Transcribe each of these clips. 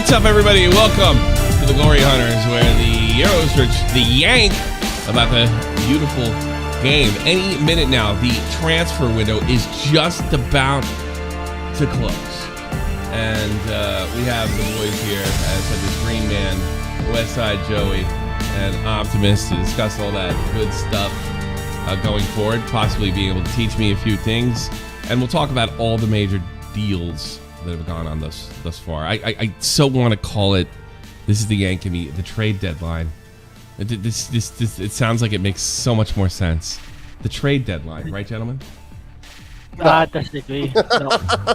What's up, everybody? Welcome to the Glory Hunters, where the Euros are the yank about the beautiful game. Any minute now, the transfer window is just about to close. And we have the boys here, as I said, this Green Man, Westside Joey, and Optimist to discuss all that good stuff going forward, possibly being able to teach me a few things. And we'll talk about all the major deals that have gone on thus far. I so want to call it, this is the yank and the trade deadline. It sounds like it makes so much more sense. The trade deadline, right, gentlemen? I disagree. No.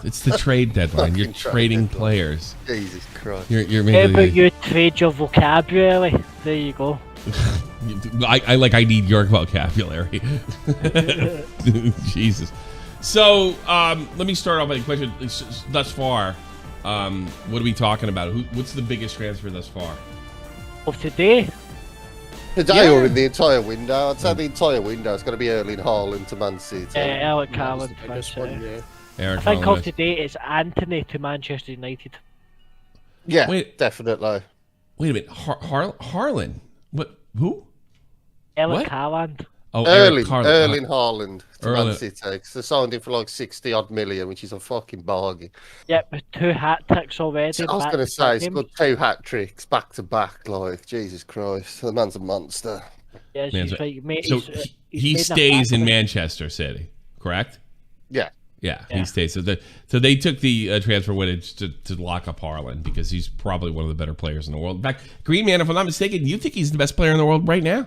It's the trade deadline. You're trading players. Jesus Christ. You're How about you trade your vocabulary? There you go. I need your vocabulary. Jesus. So let me start off with a question. Thus far, what are we talking about? What's the biggest transfer thus far? Of today? Today or in the entire window? I'd say the entire window. It's going to be Erling Haaland to Man City. Eric Haaland. I think of today is Anthony to Manchester United. Yeah, definitely. Wait a minute. Haaland? What? Who? Eric Haaland. Oh, Erling Haaland to Man City. They signed him for like 60-odd million, which is a fucking bargain. Yep, with 2 hat-tricks already. I was going to say, he's got 2 hat-tricks back-to-back. Like, Jesus Christ, the man's a monster. Yeah, he's right, mate. So he stays in Manchester City, correct? Yeah. Yeah, he stays. So they took the transfer window to lock up Haaland because he's probably one of the better players in the world. In fact, Green Man, if I'm not mistaken, you think he's the best player in the world right now?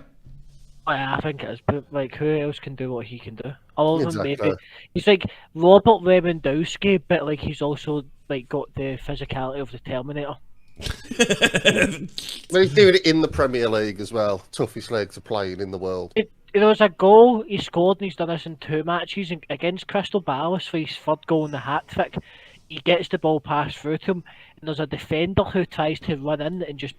I think it is, but like, who else can do what he can do? Other than maybe he's like Robert Lewandowski, but like he's also like got the physicality of the Terminator. But he's doing it in the Premier League as well. Toughest league to play in the world. There was a goal he scored, and he's done this in 2 matches against Crystal Palace for his 3rd goal in the hat trick. He gets the ball passed through to him, and there's a defender who tries to run in and just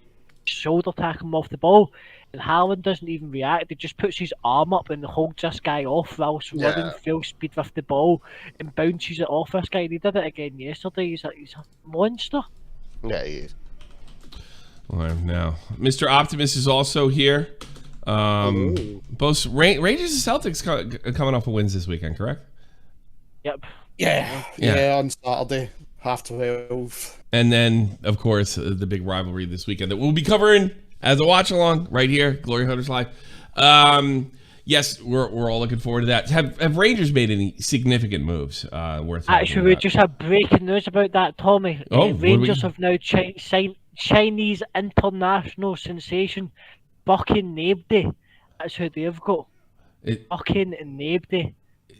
shoulder tackle him off the ball, and Haaland doesn't even react. He just puts his arm up and holds this guy off whilst running full speed with the ball and bounces it off this guy. And he did it again yesterday. He's a monster. Yeah, he is. Well, now, Mr. Optimist is also here. Both Rangers and Celtics coming off of wins this weekend, correct? Yep. Yeah, on Saturday, 12:30. And then, of course, the big rivalry this weekend that we'll be covering as a watch along right here, Glory Hunters Live. Yes, we're all looking forward to that. Have Rangers made any significant moves worth? Actually, we just have breaking news about that, Tommy. Rangers have now signed Chinese international sensation Bucking Nabdy. That's who they've got. Bucking and Nabdy.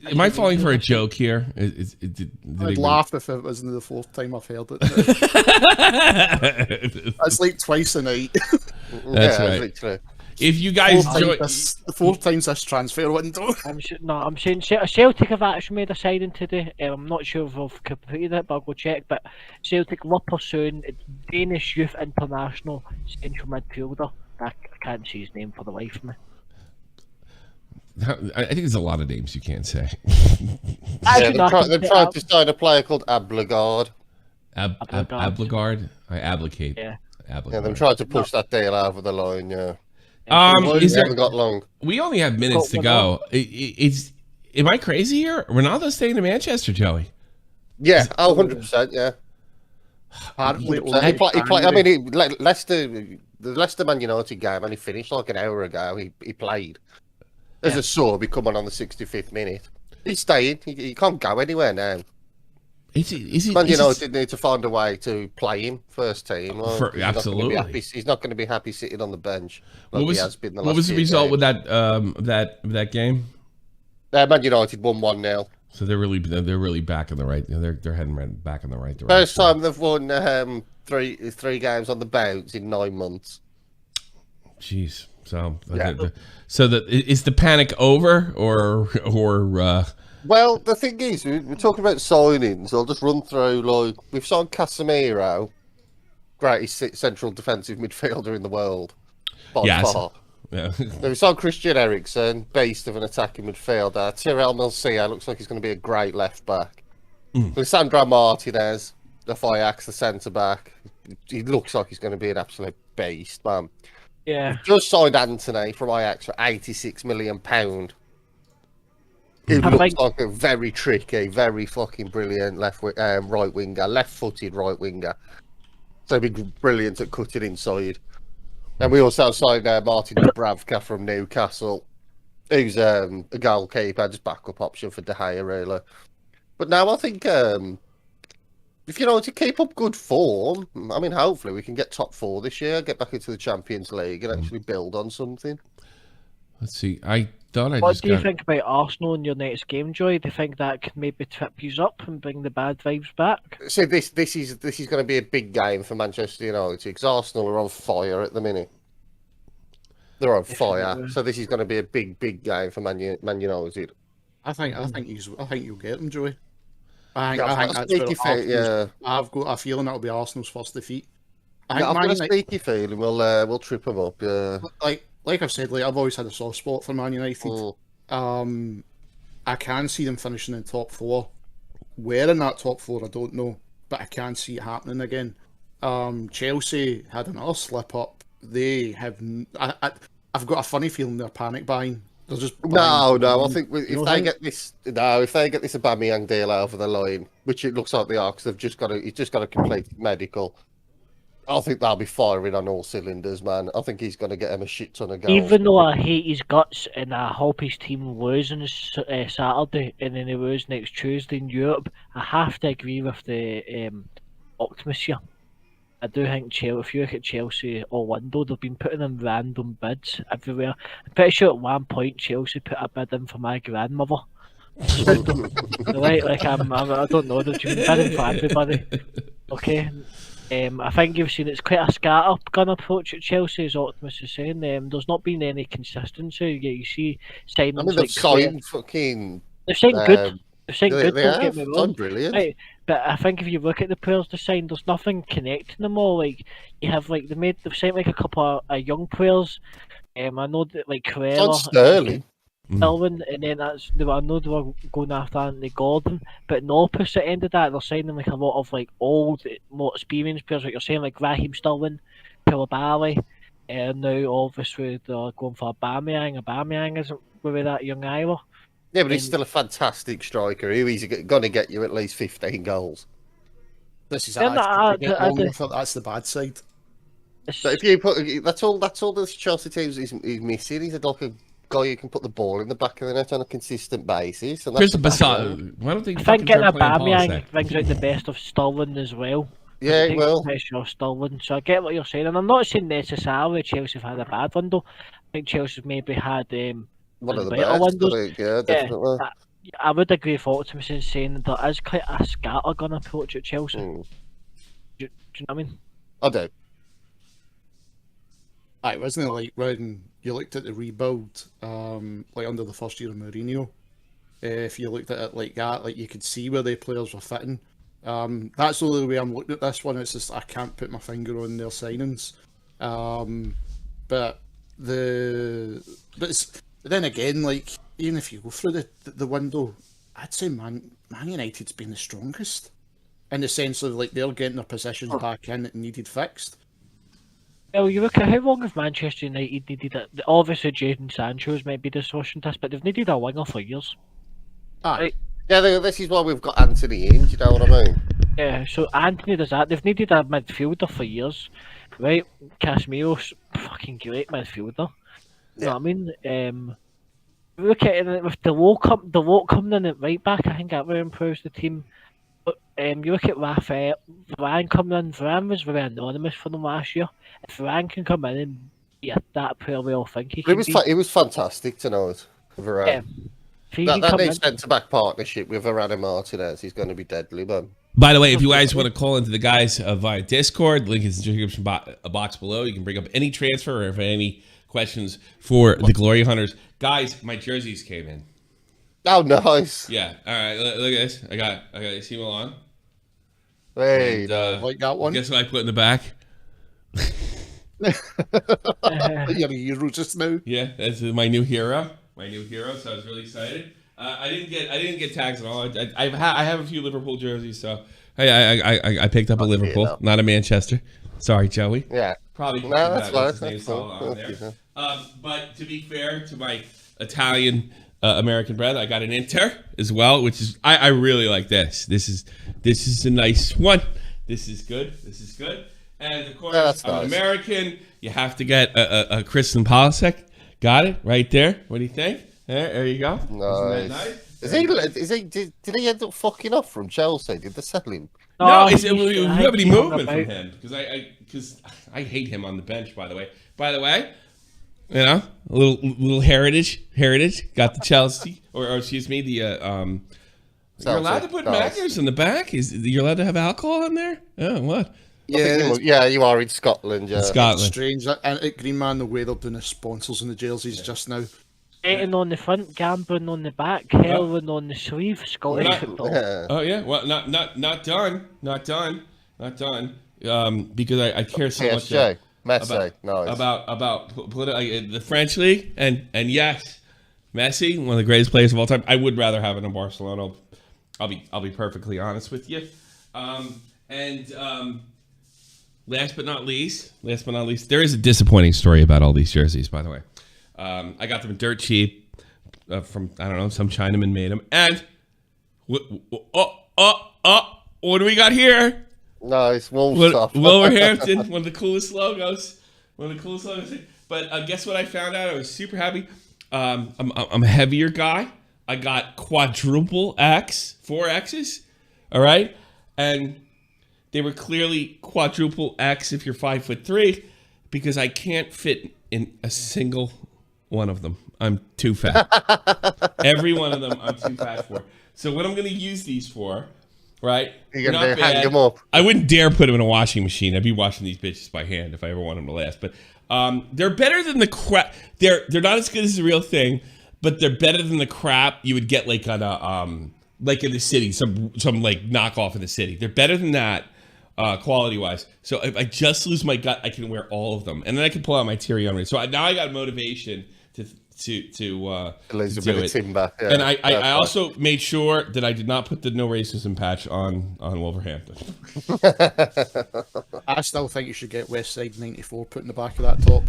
Am I falling for a joke here? I'd laugh if it wasn't the 4th time I've heard it. That's like twice a night. That's right. Literally. If you guys join, the 4th time's this transfer window. I'm saying Celtic have actually made a signing today. I'm not sure if I've completed it, but I'll go check. But Celtic were pursuing Danish youth international central midfielder. I can't see his name for the life of me. I think there's a lot of names you can't say. They're trying to sign a player called Ablegard. Ablegard? I abdicate. Yeah. Yeah, they're trying to push that deal over the line, yeah. Haven't got long. We only have minutes to go. Am I crazy here? Ronaldo's staying in Manchester, Joey. Yeah, 100%, yeah. The Leicester Man United game only finished like an hour ago. He played. There's a sub. He come on the 65th minute. He's staying. He can't go anywhere now. Man United need to find a way to play him first team. Absolutely. He's not going to be happy sitting on the bench like he has been the last What was the result with that game? Man United won 1-0. So they're really back in the right. They're heading back in the right direction. First time they've won three games on the bounce in 9 months. Jeez. So is the panic over or Well, the thing is, we're talking about signings. I'll just run through. Like, we've signed Casemiro, greatest central defensive midfielder in the world by far. Yeah. We signed Christian Eriksen, beast of an attacking midfielder. Tyrell Milcia looks like he's going to be a great left back. Lisandro Martinez, the Ajax, the centre back, he looks like he's going to be an absolute beast, man. Yeah. We've just signed Anthony from Ajax for £86 million. He looks like a very tricky, very fucking brilliant right winger, left-footed right winger. So he'd be brilliant at cutting inside. And we also signed Martin Dubravka from Newcastle, who's a goalkeeper, just backup option for De Gea, really. But now I think if you know to keep up good form, I mean, hopefully we can get top 4 this year, get back into the Champions League, and actually build on something. Let's see. I thought I What just do you got... think about Arsenal in your next game, Joy? Do you think that could maybe trip you up and bring the bad vibes back? So this is going to be a big game for Manchester United because Arsenal are on fire at the minute. They're on fire, so this is going to be a big game for Man United. I think you'll get them, Joey. I think that's I've got a feeling that'll be Arsenal's first defeat. I've got a sneaky feeling we'll trip them up. Yeah. Like I've said, I've always had a soft spot for Man United. I can see them finishing in top 4. Where in that top 4, I don't know, but I can see it happening again. Chelsea had another slip up. They have. I've got a funny feeling they're panic buying. They're just no. I think if they get this Aubameyang deal over the line, which it looks like they are, because he's just got a complete medical. I think they'll be firing on all cylinders, man. I think he's going to get him a shit ton of goals. Even though I hate his guts and I hope his team lose on Saturday and then they lose next Tuesday in Europe, I have to agree with the Optimus here. I do think Chelsea, if you look at Chelsea or Window, they've been putting in random bids everywhere. I'm pretty sure at one point Chelsea put a bid in for my grandmother. Right, I don't know, they've been bidding for everybody. Okay. I think you've seen it's quite a scattergun approach at Chelsea, as Optimus is saying. There's not been any consistency. You see signings. I mean, they've signed fucking. They've signed good. They've signed good. Don't get me wrong. Brilliant. Right, but I think if you look at the players they signed, there's nothing connecting them all. Like you have, they've signed a couple of young players. I know that Carrera. Sterling. Sterling, and then I know they were going after Anthony Gordon, but in the opposite end of that, they're signing a lot of old, more experienced players. Like you're saying, like Raheem Sterling, Koulibaly, and now obviously they're going for Aubameyang. Aubameyang isn't really that young either. Yeah, but he's still a fantastic striker. He's going to get you at least 15 goals. This is that's the bad side. But if you put that's all the Chelsea teams is missing. He's like a guy who can put the ball in the back of the net on a consistent basis. And that's why don't they? I think getting Aubameyang brings out the best of Sterling as well. Yeah, well, Sterling. So I get what you're saying, and I'm not saying necessarily Chelsea have had a bad window. I think Chelsea maybe had one of the better best. windows. Yeah, definitely. I would agree with Optimus in saying there is quite a scattergun approach at Chelsea. Do you know what I mean? I do. It wasn't like when you looked at the rebuild, under the first year of Mourinho. If you looked at it like that, you could see where the players were fitting. That's the only way I'm looking at this one. It's just I can't put my finger on their signings. But then again, even if you go through the window, I'd say Man United's been the strongest in the sense of they're getting their positions back in that needed fixed. Well, you look at how long have Manchester United needed it. Obviously, Jadon Sancho's might be the solution to this, but they've needed a winger for years. Right? Yeah, this is why we've got Anthony in. Do you know what I mean? Yeah, so Anthony does that. They've needed a midfielder for years, right? Casemiro's fucking great midfielder. You know what I mean? Look at it with the Delort coming in at right back. I think that really improves the team. But you look at Varane coming in. Varane was very anonymous for them last year. If Varane can come in and be that player we all think he can be. It was fantastic tonight, Varane. Yeah. That new centre-back partnership with Varane and Martinez is going to be deadly, man. By the way, if you guys want to call into the guys via Discord, link is in the description box below. You can bring up any transfer or if any questions for the Glory Hunters. Guys, my jerseys came in. Oh, nice. Yeah. All right. Look at this. I got AC Milan. Hey, and, like that one. Guess what I put in the back? You're a hero just now. Yeah, that's my new hero. So I was really excited. I didn't get tags at all. I have a few Liverpool jerseys, so I picked up a Liverpool, know. not a Manchester. Sorry, Joey. Yeah. Probably. No, that's fine. What's his name's all on there. But to be fair to my Italian American brother, I got an Inter as well, which is I really like this. This is a nice one. This is good. This is good. And of course, that's I'm an nice. American. You have to get a Christian Pulisic. Got it right there. What do you think? There you go. Isn't that nice? Did he end up fucking off from Chelsea? Did they sell him? No, he's- we I have any think he's on movement the from boat. him because I hate him on the bench. By the way, you know, a little heritage. Got the Chelsea or excuse me, the you're allowed to put Nice. Magners in the back. You're allowed to have alcohol in there? Oh, what? Yeah, you are in Scotland. Yeah. Scotland. Strange. And at Green Man, the way they're doing the sponsors and the jerseys just now. Betting on the front, gambling on the back, hurling on the sleeve, Scottish Not- football. Yeah. Oh yeah, well, not done. Because I care so much PSG, Messi, nice. about the French league and yes, Messi, one of the greatest players of all time. I would rather have it in Barcelona. I'll be perfectly honest with you. Last but not least, there is a disappointing story about all these jerseys. By the way, I got them dirt cheap from I don't know, some Chinaman made them. And what do we got here? Nice, Wolves stuff. Wolverhampton, one of the coolest logos. But guess what I found out? I was super happy. I'm a heavier guy. I got quadruple X, 4 X's. All right, and they were clearly quadruple X if you're 5'3", because I can't fit in a single one of them. I'm too fat. Every one of them I'm too fat for. So what I'm going to use these for, right? You're not going to hang bad. them up. I wouldn't dare put them in a washing machine. I'd be washing these bitches by hand if I ever want them to last. But they're better than the crap. They're not as good as the real thing, but they're better than the crap you would get like on a like in the city, some like knockoff in the city. They're better than that quality wise. So if I just lose my gut, I can wear all of them, and then I can pull out my Thierry Henry. So now I got motivation to There's a do bit it. of timber. Yeah, And I also made sure that I did not put the no racism patch on Wolverhampton. I still think you should get West Side 94 put in the back of that top.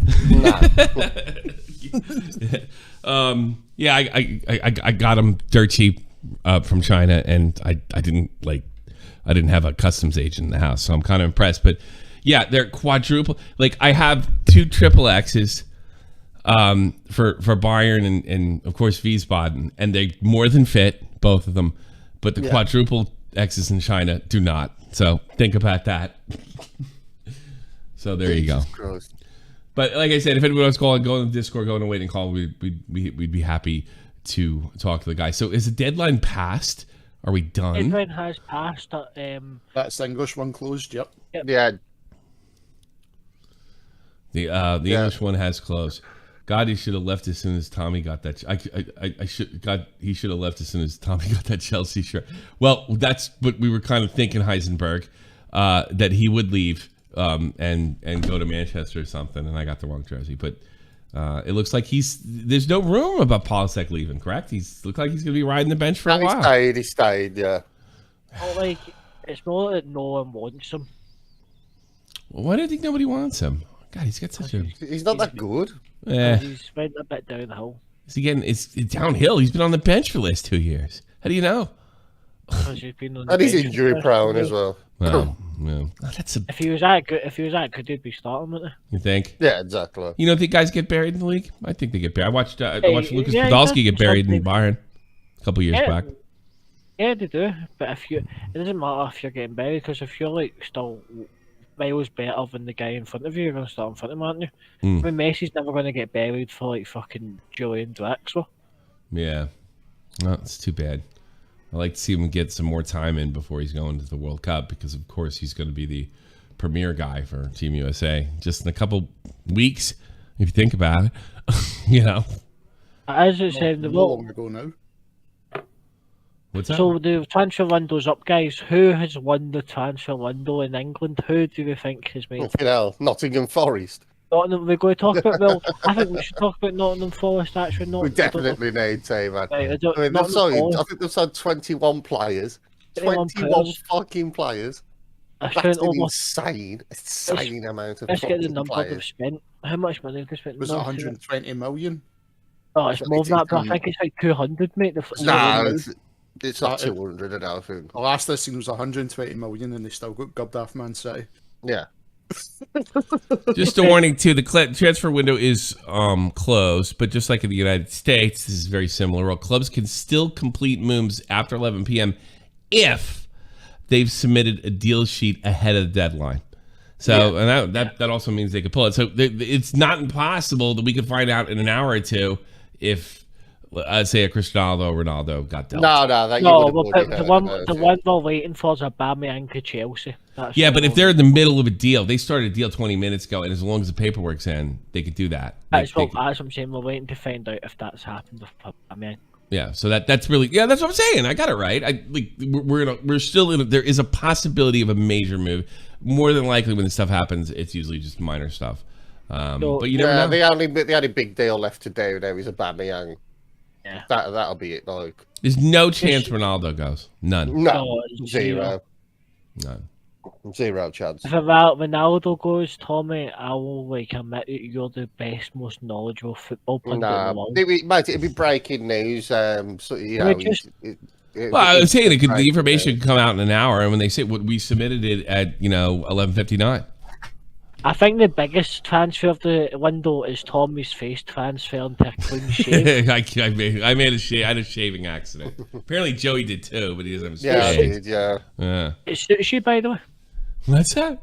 Yeah, I got them dirt cheap from China, and I didn't have a customs agent in the house, so I'm kind of impressed. But yeah, they're quadruple. Like I have 2 triple X's for Bayern and of course Wiesbaden, and they more than fit, both of them. But the quadruple X's in China do not. So think about that. So there you go. Gross. But like I said, if anyone wants to call, go in the Discord, go in a waiting call. We'd be happy to talk to the guy. So is the deadline passed? Are we done? Deadline has passed. That's the English one closed, yep. Yeah, The English one has closed. God, he should have left as soon as Tommy got that. He should have left as soon as Tommy got that Chelsea shirt. Well, that's what we were kind of thinking, Heisenberg, that he would leave and go to Manchester or something, and I got the wrong jersey. But it looks like there's no room about Pulisic leaving, correct? Looks like he's going to be riding the bench for a while. He stayed, yeah. Like, it's more that no one wants him. Well, why do you think nobody wants him? God, he's got such a... He's not that good. He's went a bit downhill. Is he getting? It's downhill. He's been on the bench for the last 2 years. How do you know? Because he's been on the And he's bench injury for- prone as well. Well, yeah. Oh, that's a. If he was that good, he'd be starting, wouldn't You think? Yeah, exactly. You don't think guys get buried in the league? I think they get buried. I watched Lucas yeah, Podolski get buried in something. Bayern a couple years Yeah. back. Yeah, they do. But it doesn't matter if you're getting buried, because if you're like still miles better than the guy in front of you, you're gonna start in front of him, aren't you? Mm. I mean, Messi's never gonna get buried for like fucking Julian Draxler. Yeah. No, it's too bad. I like to see him get some more time in before he's going to the World Cup, because of course he's going to be the premier guy for Team USA just in a couple weeks, if you think about it. You know. As it said, the Not long ago now. What's that? so the transfer window's up, guys. Who has won the transfer window in England? Who do you think has made? You know, Nottingham Forest. Nottingham. We're going to talk about. Well, I think we should talk about Nottingham Forest. Actually, not. We definitely need to, man. Right, I mean, I think they've signed 21 players, 21 fucking players. I That's spent an almost. insane amount of Let's get the fucking number players. they've spent. How much money have they spent? Was it 120 million? Oh, it's more than that, but I think it's like 200, mate. Nah, it's not 200 and I think. The last I seen was 120 million, and they still got gubbed off Man City. Yeah. Just a warning too: the transfer window is closed, but just like in the United States, this is very similar. Well, clubs can still complete moves after 11 p.m. if they've submitted a deal sheet ahead of the deadline. So, and that also means they could pull it. So it's not impossible that we could find out in an hour or two if, say, a Cristiano Ronaldo got dealt. The one we're waiting for is Aubameyang to Chelsea. But if they're in the middle of a deal, they started a deal 20 minutes ago, and as long as the paperwork's in, they could do that. That's what I'm saying. We're waiting to find out if that's happened with Aubameyang. Yeah, so that's really that's what I'm saying. I got it right. We're still in. There is a possibility of a major move. More than likely, when this stuff happens, it's usually just minor stuff. But you never know. The only big deal left to do now is Aubameyang. Yeah, that'll be it. Like, there's no chance Ronaldo goes. None. No, zero. None. Zero chance. If Ronaldo goes, Tommy, I will admit that you're the best, most knowledgeable football player in the world. It'd be breaking news. So you know, I was saying the information could come out in an hour, and when they say we submitted it at 11:59. I think the biggest transfer of the window is Tommy's face transfer into a clean shave. I made I had a shaving accident. Apparently Joey did too, but he doesn't have a shave. Yeah. It suits you, by the way. What's that?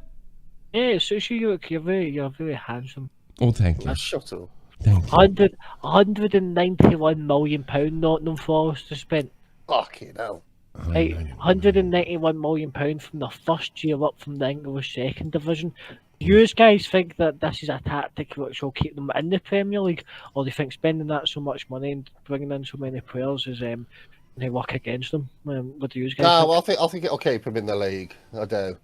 Yeah, it suits you. You're very handsome. Oh, thank you. Shut up. Thank you. 191 million pound Nottingham Forest to spend. Fucking hell. Like 191 million pound from the first year up from the English second division. You guys think that this is a tactic which will keep them in the Premier League, or do you think spending that so much money and bringing in so many players is they work against them? What do you guys think? Well, I think it'll keep them in the league. I do.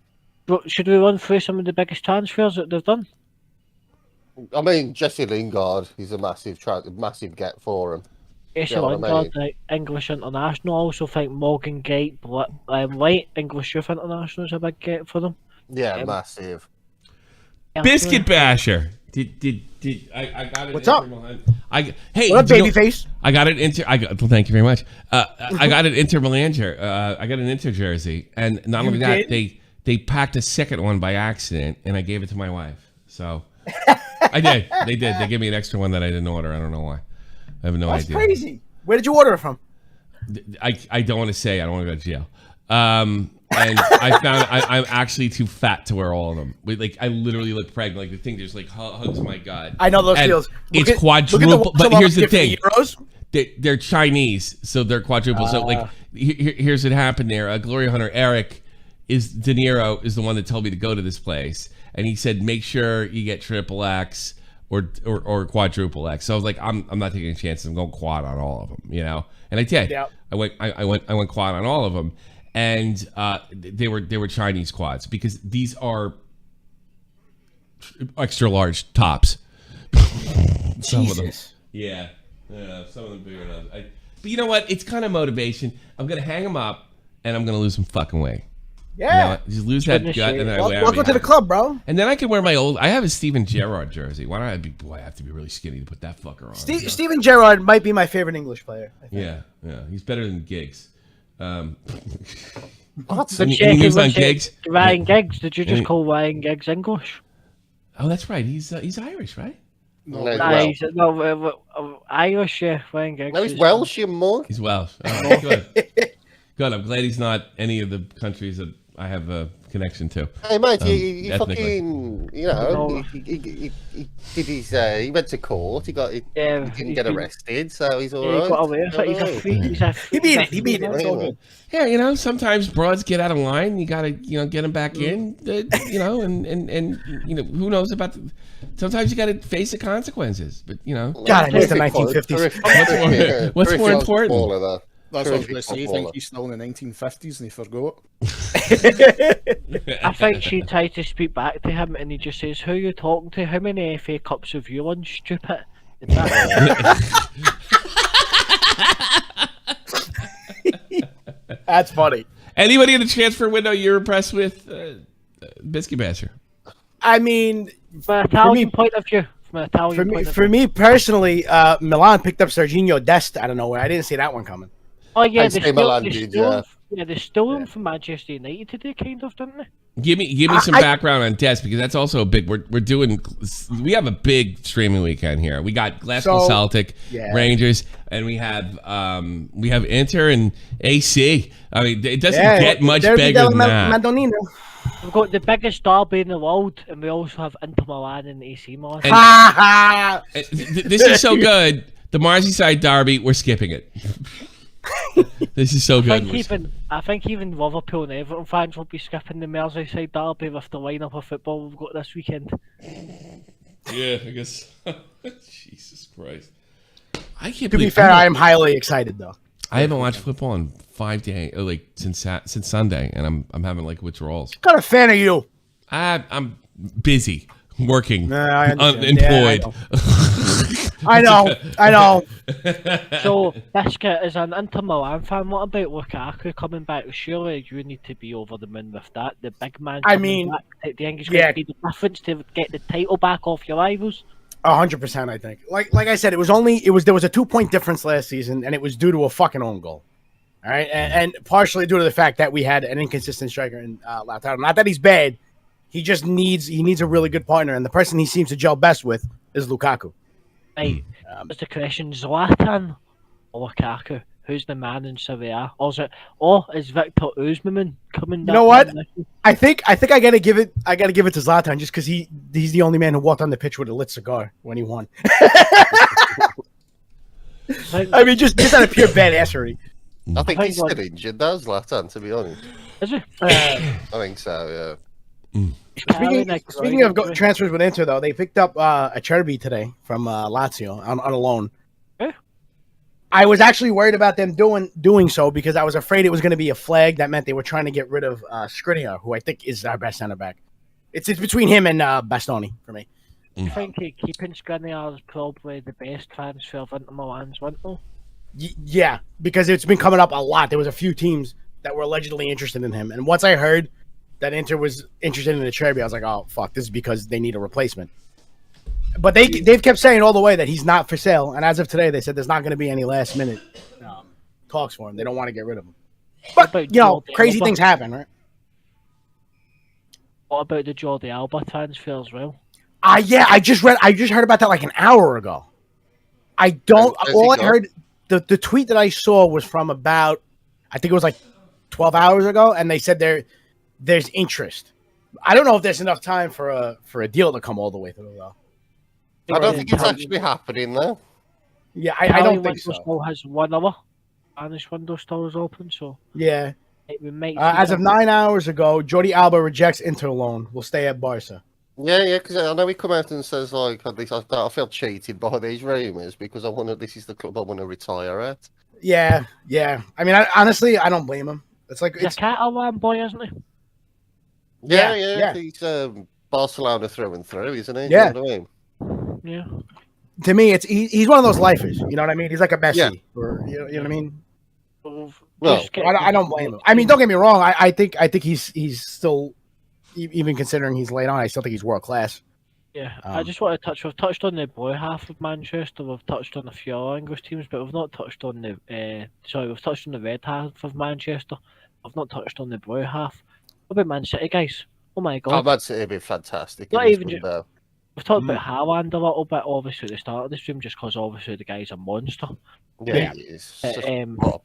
But should we run through some of the biggest transfers that they've done? I mean, Jesse Lingard is a massive get for him. Jesse Lingard, English international. I also think Morgan Gate, White, English youth international is a big get for them. Yeah, massive. Biscuit Basher. I got it? What's up? Hey, what up, babyface? I got it. Well, thank you very much. I got an Inter Milan jersey. I got an Inter jersey, and not only that, they packed a second one by accident, and I gave it to my wife. So I did. They did. They gave me an extra one that I didn't order. I don't know why. I have no idea. That's crazy. Where did you order it from? I don't want to say. I don't want to go to jail. And I found I'm actually too fat to wear all of them. I literally look pregnant. Like the thing just hugs my gut. I know those feels. It's quadruple. But here's the thing. They're Chinese, so they're quadruple. So here's what happened there. Glory Hunter Eric De Niro is the one that told me to go to this place, and he said make sure you get triple X or quadruple X. So I was like, I'm not taking a chance. I'm going quad on all of them, And I did. Yep. I went quad on all of them. And they were Chinese quads because these are extra large tops. Some of them, yeah, some of them bigger than others. But you know what? It's kind of motivation. I'm gonna hang them up, and I'm gonna lose some fucking weight. Yeah, just lose that gut, and then welcome to the club, bro. And then I can wear my old. I have a Steven Gerrard jersey. Why don't I be? Boy, I have to be really skinny to put that fucker on. Steven Gerrard might be my favorite English player. I think. Yeah, he's better than Giggs. Ryan Giggs. Did you just call Ryan Giggs English? Oh, that's right. He's Irish, right? He's Irish. Yeah, Ryan Giggs. No, he's Welsh, you mug. He's Welsh. Oh, good. Good. I'm glad he's not any of the countries that I have a connection to. Hey, mate, he fucking, he did his, he went to court. He didn't get arrested, so he's all right. He got away. He beat it. It's all good. Yeah, sometimes broads get out of line. You gotta, get them back in. And who knows about. Sometimes you gotta face the consequences. But God, I miss the 1950s. What's more important? That's what I was going to say. I think he's still in the 1950s and he forgot. I think she tried to speak back to him and he just says, who are you talking to? How many FA Cups have you won, stupid? That's funny. Anybody in the transfer window you're impressed with, Biscuit Basher? I mean, from an Italian point of view. For me personally, Milan picked up Serginho Dest out of nowhere. I didn't see that one coming. Oh yeah, they stole him from Manchester United today, kind of, didn't they? Give me some background on Dest, because that's also a big. We have a big streaming weekend here. We got Glasgow Celtic, Rangers, and we have Inter and AC. I mean, it doesn't get much bigger than that. We've got the biggest derby in the world, and we also have Inter Milan and AC Milan. This is so good. The Merseyside derby, we're skipping it. This is so good. I think even Liverpool and Everton fans will be skipping the Merseyside derby with the lineup of football we've got this weekend. Yeah, I guess. Jesus Christ! I can't. To be fair, I am highly excited though. I haven't watched football in 5 days, like since Sunday, and I'm having like withdrawals. What kind of fan are you? I'm busy working, unemployed. Yeah, I know. So, Biscuit, as an Inter Milan fan, what about Lukaku coming back? Surely you need to be over the moon with that. The big man coming back. Do you think it's going to be the difference to get the title back off your rivals? 100%, I think. Like I said, there was a 2-point difference last season, and it was due to a fucking own goal. All right, and partially due to the fact that we had an inconsistent striker in Lautaro. Not that he's bad, he just needs a really good partner, and the person he seems to gel best with is Lukaku. Right, that's the question: Zlatan or Lukaku? Who's the man in Serie A? Or is Victor Osimhen coming down? You know what? I think I gotta give it to Zlatan just because he's the only man who walked on the pitch with a lit cigar when he won. I mean, just out of pure badassery. I think he's still injured, though, Zlatan, to be honest. Is he? I think so, yeah. Speaking of transfers with Inter, though, they picked up Acerbi today from Lazio on a loan. I was actually worried about them doing so because I was afraid it was going to be a flag that meant they were trying to get rid of Skriniar, who I think is our best center back. It's between him and Bastoni for me. I think keeping Skriniar is probably the best transfer of Inter Milan's window. Yeah, because it's been coming up a lot. There was a few teams that were allegedly interested in him, and once I heard that Inter was interested in Acerbi, I was like, oh fuck, this is because they need a replacement. But they've kept saying all the way that he's not for sale, and as of today, they said there's not going to be any last minute talks for him. They don't want to get rid of him. But crazy things happen, right? What about the Jordi Alba transfer as well? Yeah, I just heard about that like an hour ago. I heard the tweet that I saw was from about, I think it was like 12 hours ago, and they said there's interest. I don't know if there's enough time for a deal to come all the way through though. I don't think it's actually happening though. Yeah, I don't think so. Still has one other Spanish window still is open, so yeah. We might as of 9 hours ago, Jordi Alba rejects Inter loan. Will stay at Barca. Yeah, because I know he come out and says like, at least I feel cheated by these rumours because this is the club I want to retire at. Yeah. I mean, honestly, I don't blame him. It's like it's a Catalan boy, isn't he? Yeah. He's Barcelona through and through, isn't he? Yeah. You know what I mean? Yeah. To me, he's one of those lifers. You know what I mean? He's like a Messi, or you know what I mean? Well, I don't blame him. I mean, don't get me wrong. I think he's still, even considering he's late on, I still think he's world class. Yeah, I just want to touch. We've touched on the boy half of Manchester. We've touched on a few other English teams, but we've not touched on we've touched on the red half of Manchester. I've not touched on the boy half. What about Man City, guys? Oh my god! Man City would be fantastic. Not even we've talked about Haaland a little bit, obviously, at the start of the stream, just because obviously the guy's a monster. Yeah, he is. What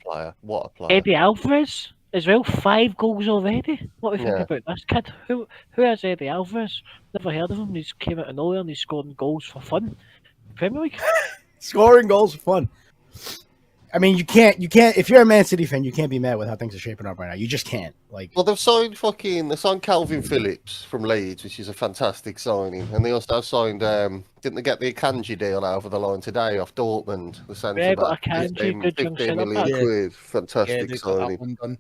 a player. Eddie Alvarez as well, 5 goals already. What do you think about this kid? Who is Eddie Alvarez? Never heard of him. He's came out of nowhere and he's scoring goals for fun. Premier League. Scoring goals for fun. I mean, you can't. If you're a Man City fan, you can't be mad with how things are shaping up right now. You just can't. Well, they've signed Calvin Phillips from Leeds, which is a fantastic signing, and they also signed. Didn't they get the Akanji deal over the line today off Dortmund? The centre back. Akanji, good young centre back. £15 fantastic signing.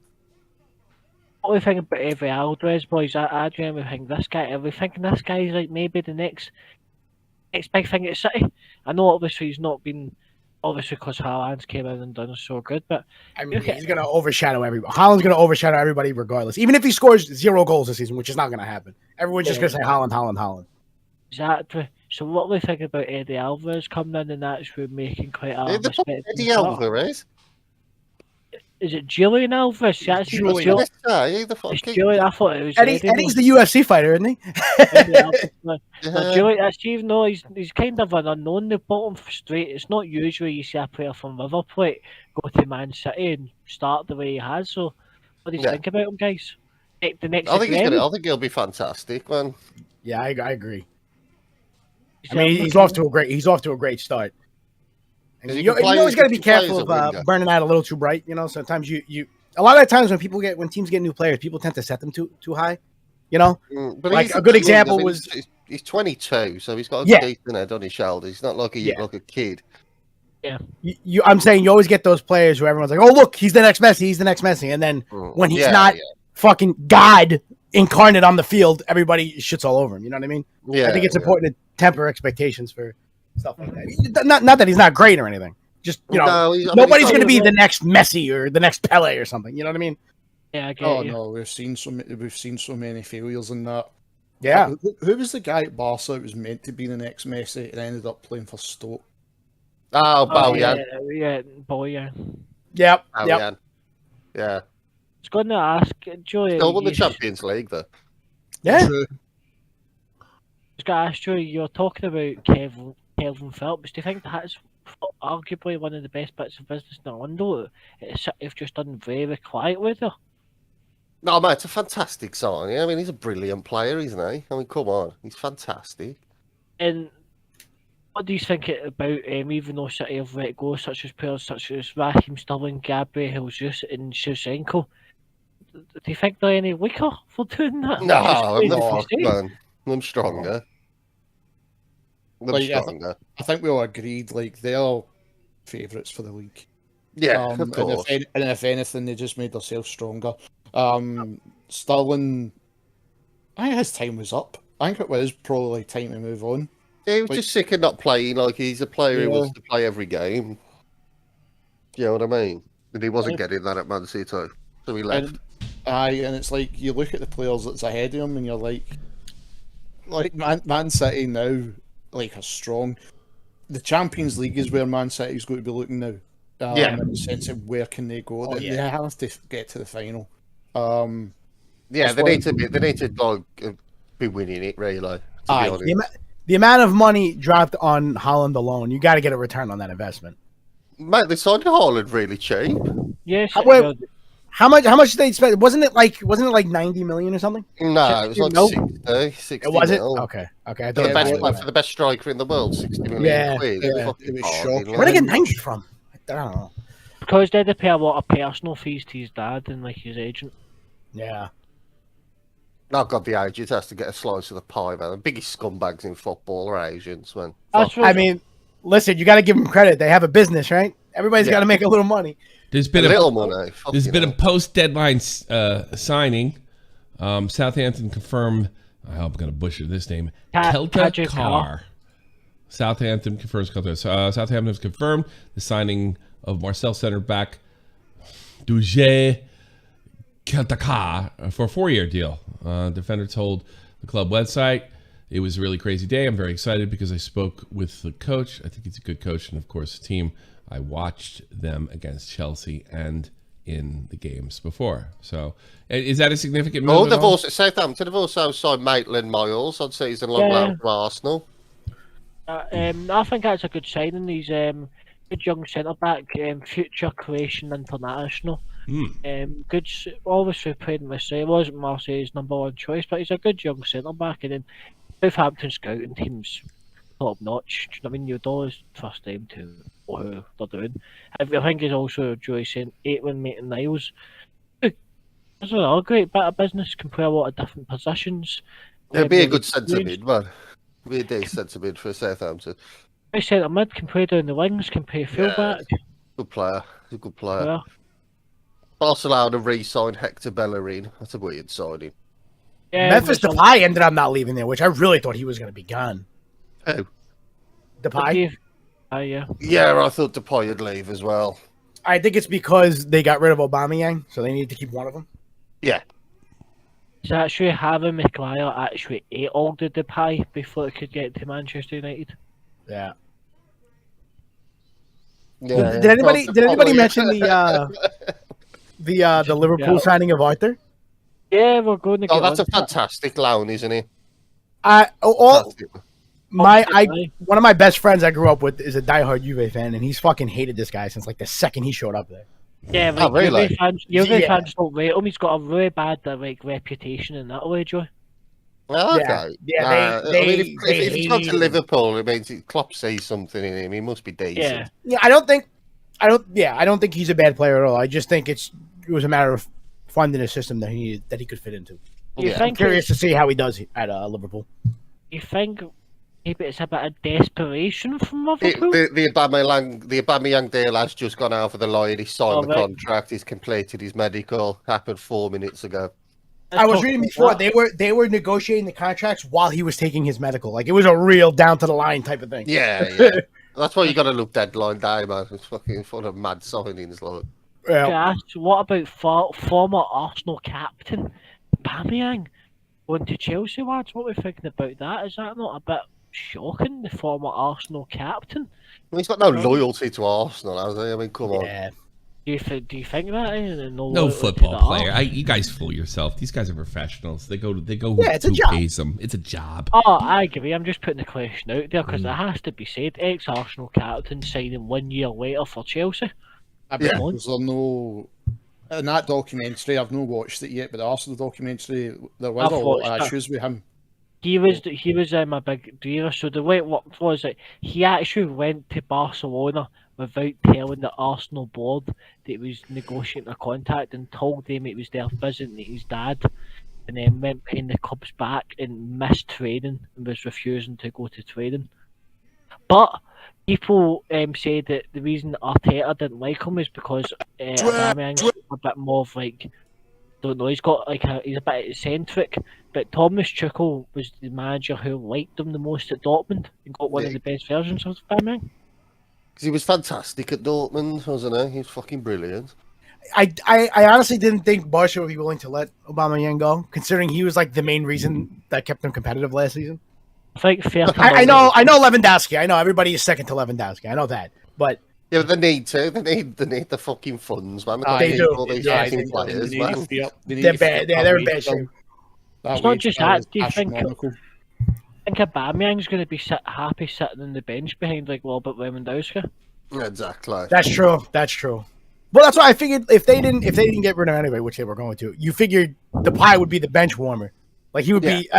What do we think about Eddie Alvarez, boys? I genuinely think this guy. Are we thinking this guy's like maybe the next big thing at City? I know obviously he's not been obviously because Haaland's came in and done so good. But I mean, he's going to overshadow everybody. Haaland's going to overshadow everybody regardless. Even if he scores 0 goals this season, which is not going to happen. Everyone's just going to say Haaland, Haaland, Haaland. exactly. So what we think about Eddie Alvarez coming in and that's we're making quite a The Eddie Alvarez. Is it Julian Alvarez? Yeah, it's Julian. It's Julian. I thought it was Eddie's the UFC fighter, isn't he? Julian, that's even though he's kind of an unknown. They bought him straight. It's not usually you see a player from River Plate go to Man City and start the way he has. So, what do you think about him, guys? The next, I think he'll be fantastic, man. Yeah, I agree. I mean, he's off to a great start. And you always got to be careful of burning out a little too bright. You know, sometimes you a lot of times when teams get new players, people tend to set them too high. You know, but like a good example was he's 22, so he's got a decent head on his shoulders. He's not like a kid. Yeah, I'm saying you always get those players who everyone's like, oh look, he's the next Messi, and then when he's not fucking God incarnate on the field, everybody shits all over him. You know what I mean? Yeah, I think it's important to temper expectations for stuff like that. Not that he's not great or anything. Just nobody's going to be the next Messi or the next Pele or something. You know what I mean? Yeah, I get you. No, we've seen so many failures in that. Yeah, who was the guy at Barca that was meant to be the next Messi and ended up playing for Stoke? Oh, Bojan. Yeah, Bojan. Yep. Yeah. I was going to ask Joey. Still won the Champions League, though. Yeah. True. I was going to ask Joey. You're talking about Kelvin Phillips. Do you think that's arguably one of the best bits of business in Orlando? It's just done very quiet with her. No, mate, it's a fantastic signing. I mean, he's a brilliant player, isn't he? I mean, come on, he's fantastic. And what do you think about even though City have let go such as players such as Raheem Sterling, Gabriel Jesus, and Shevchenko? Do you think they're any weaker for doing that? No, I'm not, man. I'm stronger. I think we all agreed, like, they're favourites for the league. Yeah, of course. And if anything, they just made themselves stronger. Sterling, I think his time was up. I think it was probably time to move on. Yeah, he was just sick of not playing. Like, he's a player who wants to play every game. You know what I mean? And he wasn't getting that at Man City, so he left. And it's like, you look at the players that's ahead of him, and you're like Man City now, like, are strong. The Champions League is where Man City's going to be looking now. In the sense of where can they go? They have to get to the final. They need to be winning it, really. The amount of money dropped on Haaland alone, you got to get a return on that investment. Mate, they signed Haaland really cheap. Yes. How much did they spend? Wasn't it like 90 million or something? No, it was like 60. It wasn't? Okay. For the best striker in the world, 60 million quid. It was shocking. Where did they get 90 from? I don't know. Because they had to pay a lot of personal fees to his dad and like his agent. Yeah. Oh God, the agent has to get a slice of the pie, man. The biggest scumbags in football are agents, man. I mean, listen, you got to give them credit. They have a business, right? Everybody's got to make a little money. There's been a post-deadline signing. Southampton confirmed. I hope I'm going to butcher this name. Kelta Carr. Southampton confirms. Southampton has confirmed the signing of Marseille center back Duje Kelta Carr for a 4-year deal. Defender told the club website, "It was a really crazy day. I'm very excited because I spoke with the coach. I think he's a good coach, and of course the team. I watched them against Chelsea and in the games before." So, is that a significant move? Southampton have also signed Maitland-Niles on season long loan from Arsenal. I think that's a good signing. He's good young centre back, future Croatian international. Good, obviously played in Marseille. He wasn't Marseille's number one choice, but he's a good young centre back. And then Southampton scouting teams top notch. I mean, you'd always trust them to know who they're doing. I think he's also Joey saying 8-1 Maitland-Niles. That's a great bit of business. Can play a lot of different positions. It'd be a good centre mid, man. It'd be a decent centre mid for Southampton. I centre mid can play down the wings, can play fullback. Good player. He's a good player. Yeah. Barcelona re-signed Hector Bellerin. That's a weird signing. Yeah, Memphis Depay ended up not leaving there, which I really thought he was going to be gone. Who? Depay. Yeah. Yeah, I thought Depay would leave as well. I think it's because they got rid of Aubameyang, so they need to keep one of them. Yeah. So actually having Maguire actually ate all the Depay before it could get to Manchester United. Yeah. Yeah. Did anybody mention the Liverpool signing of Arthur? Yeah, we're going to get that's a on to that. fantastic loan, isn't he? One of my best friends I grew up with is a diehard Juve fan, and he's fucking hated this guy since like the second he showed up there. Yeah, Oh, really? Juve fans don't rate him. He's got a really bad reputation in that way, Joy. Okay. Yeah, if he's gone to Liverpool, it means Klopp sees something in him. He must be decent. Yeah. I don't think he's a bad player at all. I just think it was a matter of finding a system that he could fit into. I'm curious to see how he does at Liverpool. You think maybe it's a bit of desperation from Liverpool? The Aubameyang deal has just gone out for the line. He signed the contract. He's completed his medical. Happened 4 minutes ago. I was reading before they were negotiating the contracts while he was taking his medical. Like it was a real down to the line type of thing. Yeah. That's why you got to look deadline day, man. It's fucking full of mad signings, like. Yeah. What about former Arsenal captain Aubameyang going to Chelsea, lads? What are we thinking about that? Is that not a bit shocking? The former Arsenal captain. Well, he's got no loyalty to Arsenal, has he? I mean, come on. Yeah. Do you think that? No football player. You guys fool yourself. These guys are professionals. They go. Yeah, it's a job. Pays them. It's a job. Oh, I agree. I'm just putting the question out there because it has to be said. Ex-Arsenal captain signing 1 year later for Chelsea. Was there no in that documentary? I've not watched it yet, but the Arsenal documentary, there was a lot of issues with him. He was a big dealer. So the way it worked was that he actually went to Barcelona without telling the Arsenal board that he was negotiating a contract and told them it was there visiting his dad, and then went behind the club's back and missed training and was refusing to go to training. But people say that the reason Arteta didn't like him is because Aubameyang's a bit more of like, don't know, he's a bit eccentric. But Thomas Tuchel was the manager who liked him the most at Dortmund and got one of the best versions of Aubameyang. Because he was fantastic at Dortmund, wasn't he? He was fucking brilliant. I honestly didn't think Barca would be willing to let Aubameyang go, considering he was like the main reason that kept them competitive last season. I think fair. I know Lewandowski. I know everybody is second to Lewandowski. I know that, but yeah, but they need to. They need the fucking funds, man. They do. All these fucking players, man. They're bad. They're in bad shape. It's not just that. Do you think Aubameyang's going to be happy sitting on the bench behind like Robert Lewandowski? Exactly. That's true. Well, that's why I figured if they didn't get rid of him anyway, which they were going to, you figured Depay would be the bench warmer. Like he would be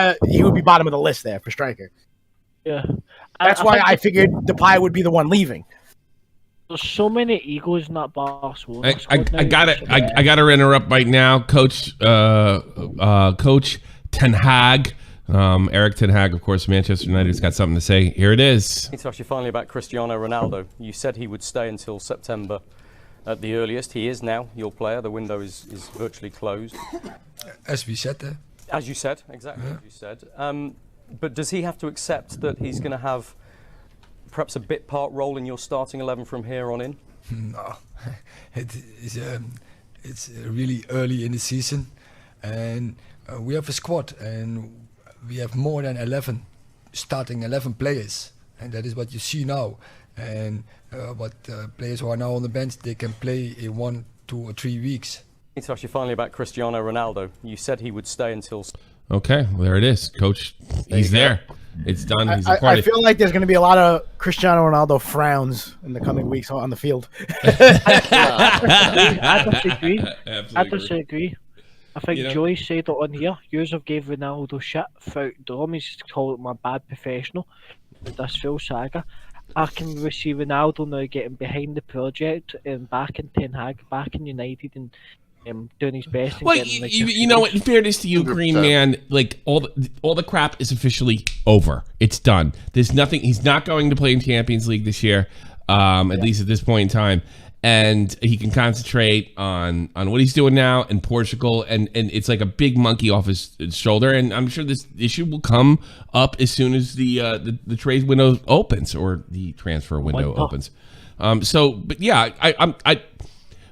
bottom of the list there for striker. Yeah. That's why I figured Depay would be the one leaving. There's so many egos in that Barcelona. I got to interrupt right now, Coach Ten Hag. Eric Ten Hag, of course, Manchester United's got something to say. Here it is. To ask you finally about Cristiano Ronaldo. You said he would stay until September at the earliest. He is now your player. The window is virtually closed. As we said. As you said, exactly as you said. But does he have to accept that he's going to have perhaps a bit part role in your starting 11 from here on in? No, it's really early in the season, and we have a squad, and we have more than 11 starting 11 players, and that is what you see now. And players who are now on the bench, they can play in 1, 2 or 3 weeks. To ask you finally about Cristiano Ronaldo. You said he would stay until. Okay, well, there it is, Coach. He's there. It's done. He's I feel like there's going to be a lot of Cristiano Ronaldo frowns in the coming weeks on the field. I disagree. I think Joey said it on here. Yous have gave Ronaldo shit throughout Dom. He's called him a bad professional with this full saga. I can see Ronaldo now getting behind the project and back in Ten Hag, back in United, and doing his best. Well, you know what? In fairness to you, Green Man, like all the crap is officially over. It's done. There's nothing. He's not going to play in Champions League this year, at least at this point in time. and he can concentrate on what he's doing now in Portugal, and it's like a big monkey off his shoulder. And I'm sure this issue will come up as soon as the trade window opens, or the transfer window opens. But yeah, I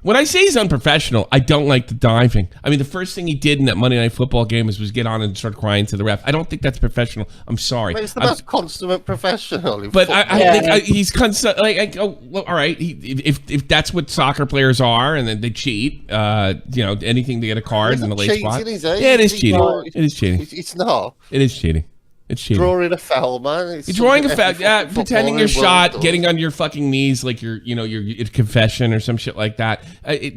when I say he's unprofessional, I don't like the diving. I mean, the first thing he did in that Monday Night Football game was get on and start crying to the ref. I don't think that's professional. I'm sorry. But it's the most consummate professional. But I think he's constant. Like, I go, well, all right. If that's what soccer players are, and then they cheat, anything to get a card in the late spot. Yeah, it is cheating. It is cheating. It's not. It is cheating. It's cheating. Drawing a foul, man. You're drawing a foul, pretending you're shot, getting on your fucking knees like your confession or some shit like that.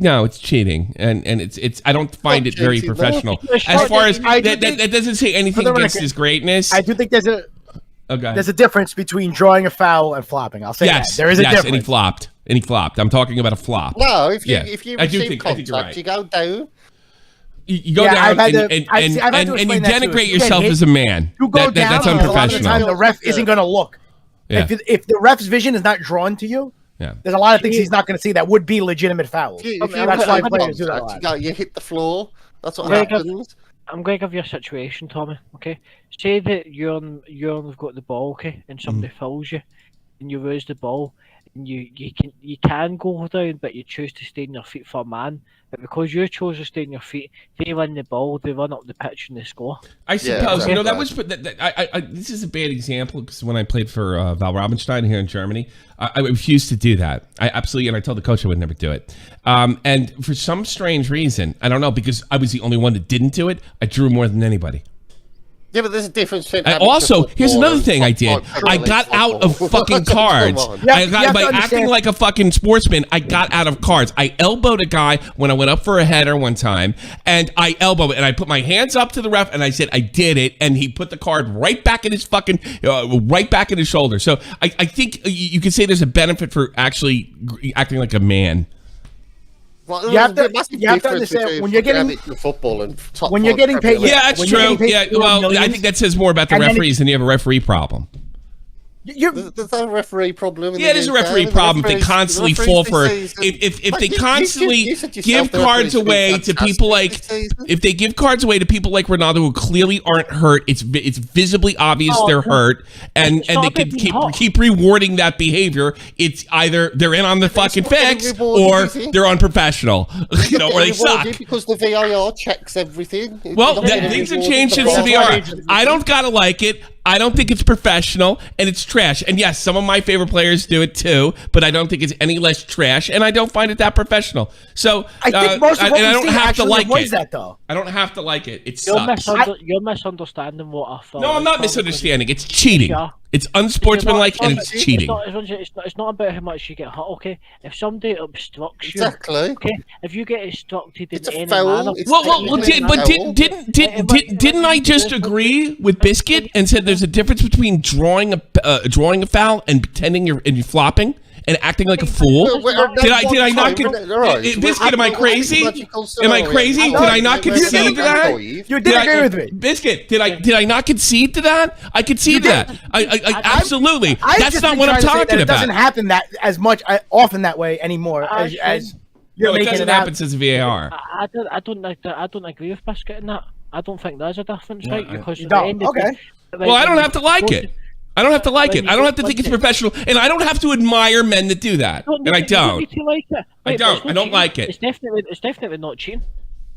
No, it's cheating, and it's. I don't find it very professional. As far as that doesn't say anything against his greatness. I do think there's a difference between drawing a foul and flopping. I'll say that there is a difference. And he flopped. I'm talking about a flop. No, if you receive contact, you go down. You go down and you denigrate yourself as a man. You go down, that's unprofessional. A lot of the time, the ref isn't going to look. Yeah. If the ref's vision is not drawn to you, there's a lot of things he's not going to see that would be legitimate fouls. That's why players do that a lot. You hit the floor. That's what happens. I'm going to give you a situation, Tommy. Okay, say that you've got the ball, okay, and somebody fouls you, and you lose the ball, and you can go down, but you choose to stay on your feet for a man. But because you chose to stay on your feet, they win the ball, they run up the pitch and they score. I suppose that was. This is a bad example because when I played for Val Robinstein here in Germany, I refused to do that. I told the coach I would never do it. And for some strange reason, I don't know, because I was the only one that didn't do it. I drew more than anybody. Yeah, but there's a difference. Also, here's another thing I did. I got out of fucking cards. By acting like a fucking sportsman, I got out of cards. I elbowed a guy when I went up for a header one time, and I elbowed it, and I put my hands up to the ref, and I said I did it, and he put the card right back in his fucking, right back in his shoulder. So I think you could say there's a benefit for actually acting like a man. Well, you have to understand when you're getting football and when you're getting paid. Yeah, that's true. Yeah, well, I think that says more about the referees than you have a referee problem. There's a referee problem. Yeah, there's a referee problem. They constantly fall for if they constantly give cards away to people like Ronaldo who clearly aren't hurt. It's visibly obvious they're hurt, and they can keep rewarding that behavior. It's either they're in on the fucking fix or they're unprofessional, or they suck. Because the VAR checks everything. Well, things have changed since the VAR. I don't gotta like it. I don't think it's professional, and it's trash. And yes, some of my favorite players do it too, but I don't think it's any less trash, and I don't find it that professional. So I think most of what I don't have to like it. That, though. I don't have to like it. It sucks. You're misunderstanding what I thought. No, I'm not misunderstanding. It's cheating. It's unsportsmanlike and it's cheating. It's not about how much you get hit, okay? If somebody obstructs you, okay? If you get obstructed in any manner... Didn't I just agree with Biscuit and said there's a difference between drawing a foul and pretending you're flopping and acting like a fool? Did I not Biscuit, am I crazy? Am I crazy? Did I not concede to that? You did agree with me. Biscuit, did I not concede to that? I concede to that. I absolutely. That's not what I'm talking about. It doesn't happen that as much often that way anymore as you're making it doesn't happen since VAR. I don't agree with Biscuit in that. I don't think there's a difference, right? Because well, I don't have to like it. I don't have to like it. I don't have to think it's professional, and I don't have to admire men that do that. And I don't. I don't like it. It's definitely not cheating.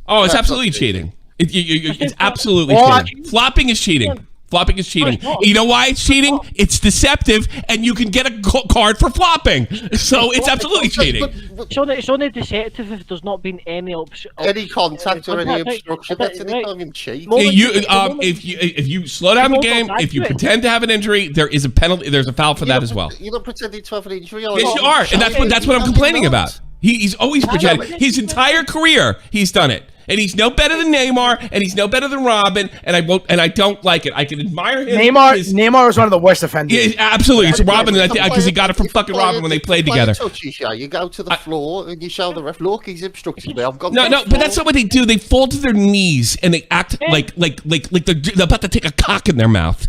Oh, it's absolutely cheating. It's absolutely cheating. Flopping is cheating. Flopping is cheating. You know why it's cheating? It's deceptive, and you can get a card for flopping. So it's absolutely cheating. It's only deceptive if there's not been any contact or any obstruction. That's any tongue in cheek. If you slow down the game, if you pretend to have an injury, there is a penalty. There's a foul for that as well. You're not pretending to have an injury. Yes, you are, and that's what I'm complaining about. He's always pretending. His entire career, he's done it. And he's no better than Neymar, and he's no better than Robin, and I don't like it. I can admire him. Neymar is one of the worst offenders. Yeah, absolutely, it's Robin, because he got it from fucking Robin when they played together. You go to the floor and you show the ref, look, he's obstructed me. No, but that's not what they do. They fall to their knees and they act like they're about to take a cock in their mouth.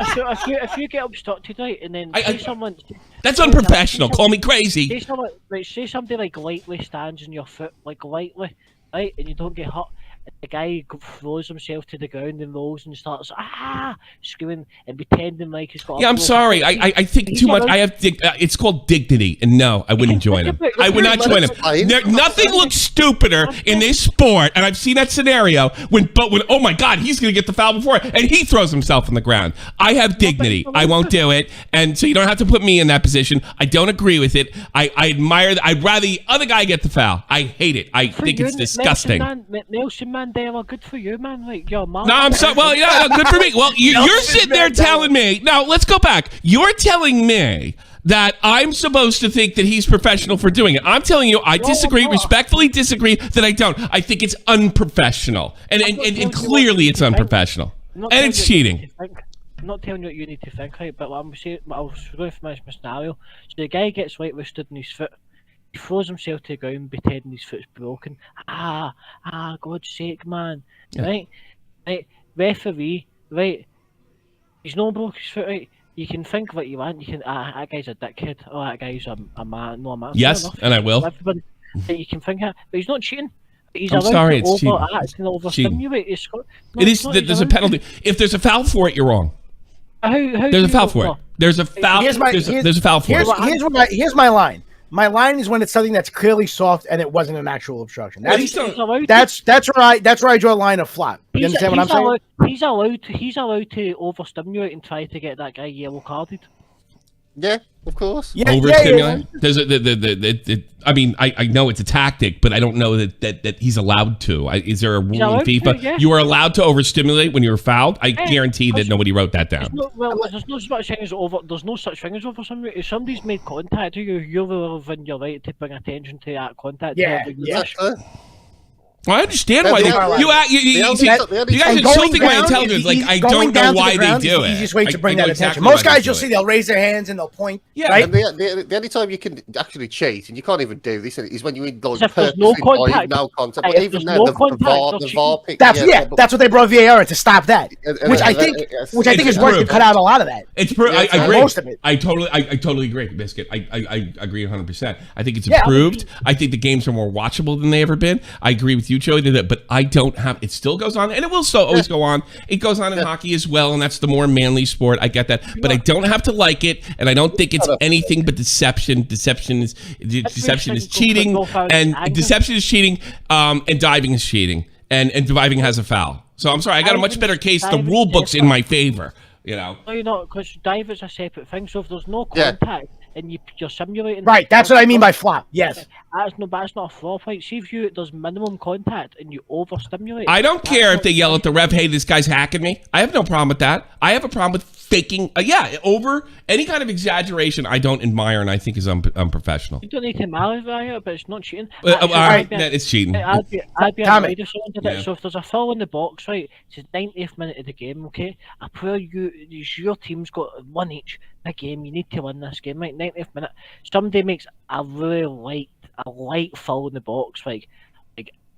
if you get obstructed, right, and then say someone... That's unprofessional. Call me crazy. Say somebody like lightly stands on your foot, like lightly, right, and you don't get hurt. The guy throws himself to the ground and rolls and starts screaming and pretending like he's got. Yeah, I'm sorry. I think too much. I have. It's called dignity, and no, I wouldn't join him. I would not join him. Nothing looks stupider in this sport, and I've seen that scenario when oh my God, he's gonna get the foul before it, and he throws himself on the ground. I have dignity. I won't do it, and so you don't have to put me in that position. I don't agree with it. I admire. I'd rather the other guy get the foul. I hate it. I think it's disgusting. Nelson Mandela, good for you, man. Like, you're man. No, I'm sorry. Well, yeah, good for me. Well, you're sitting there telling me. Now, let's go back. You're telling me that I'm supposed to think that he's professional for doing it. I'm telling you, I disagree, respectfully disagree that I don't. I think it's unprofessional. And clearly it's unprofessional. And it's cheating. I'm not telling you what you need to think, right? But what I'm saying, I was going for my scenario. So the guy gets whitelisted on his foot. He throws himself to the ground, pretending his foot's broken. God's sake, man. Yeah. Right, referee, right, he's not broke his foot, right? You can think what you want. You can, that guy's a dickhead. Oh, that guy's a man. No, a man. Yes, and I will. You can think that, but he's not cheating. He's I'm sorry, it's cheating. Overstimulate. There's a penalty. If there's a foul for it, you're wrong. There's a foul for it. There's a foul. There's a foul for it. Here's my line. My line is when it's something that's clearly soft and it wasn't an actual obstruction. That's where I draw a line of flat. You understand what I'm saying? He's allowed to overstimulate and try to get that guy yellow carded. Yeah, of course. Yeah, overstimulate. Yeah. I mean, I know it's a tactic, but I don't know that he's allowed to. Is there a rule in FIFA? Yeah. You are allowed to overstimulate when you're fouled. I guarantee that nobody wrote that down. There's no such thing as overstimulate. If somebody's made contact with you, you're within your right to bring attention to that contact. Yeah. Well, I understand why you guys insulting my intelligence. Like, I don't know why they do it. The easiest way to bring that attention. Most guys, you'll see, they'll raise their hands and they'll point. Yeah. Right? And the only time you can actually cheat, and you can't even do this, is when you're in those no contact. No contact. But even then, the VAR pick. That's what they brought VAR to stop that. Which I think is worth to cut out a lot of that. I agree. Most of it. I totally agree, Biscuit. I agree 100%. I think it's improved. I think the games are more watchable than they ever been. I agree with you, Joey, but I don't have. It still goes on, and it will still always go on. It goes on in hockey as well, and that's the more manly sport. I get that, but I don't have to like it, and I don't think it's anything but deception. Deception is cheating, and deception is cheating, and diving is cheating, and diving has a foul. So I'm sorry, I got a much better case. The rule book's in my favor. You know. No, you're not, because dive is a separate thing. So if there's no contact. And you're simulating. Right, that's what I mean by flop. Yes. That's not a flop. Right? See if there's minimum contact and you overstimulate. I don't care if they yell at the ref, "Hey, this guy's hacking me." I have no problem with that. I have a problem with faking. Over any kind of exaggeration. I don't admire and I think is unprofessional. You don't need to admire it, but it's not cheating. It's cheating. I'd be annoyed if someone did it. So if there's a foul in the box, right, it's the 90th minute of the game. Okay, I pray your team's got one each. A game, you need to win this game, right? 90th minute, somebody makes a really light foul in the box, like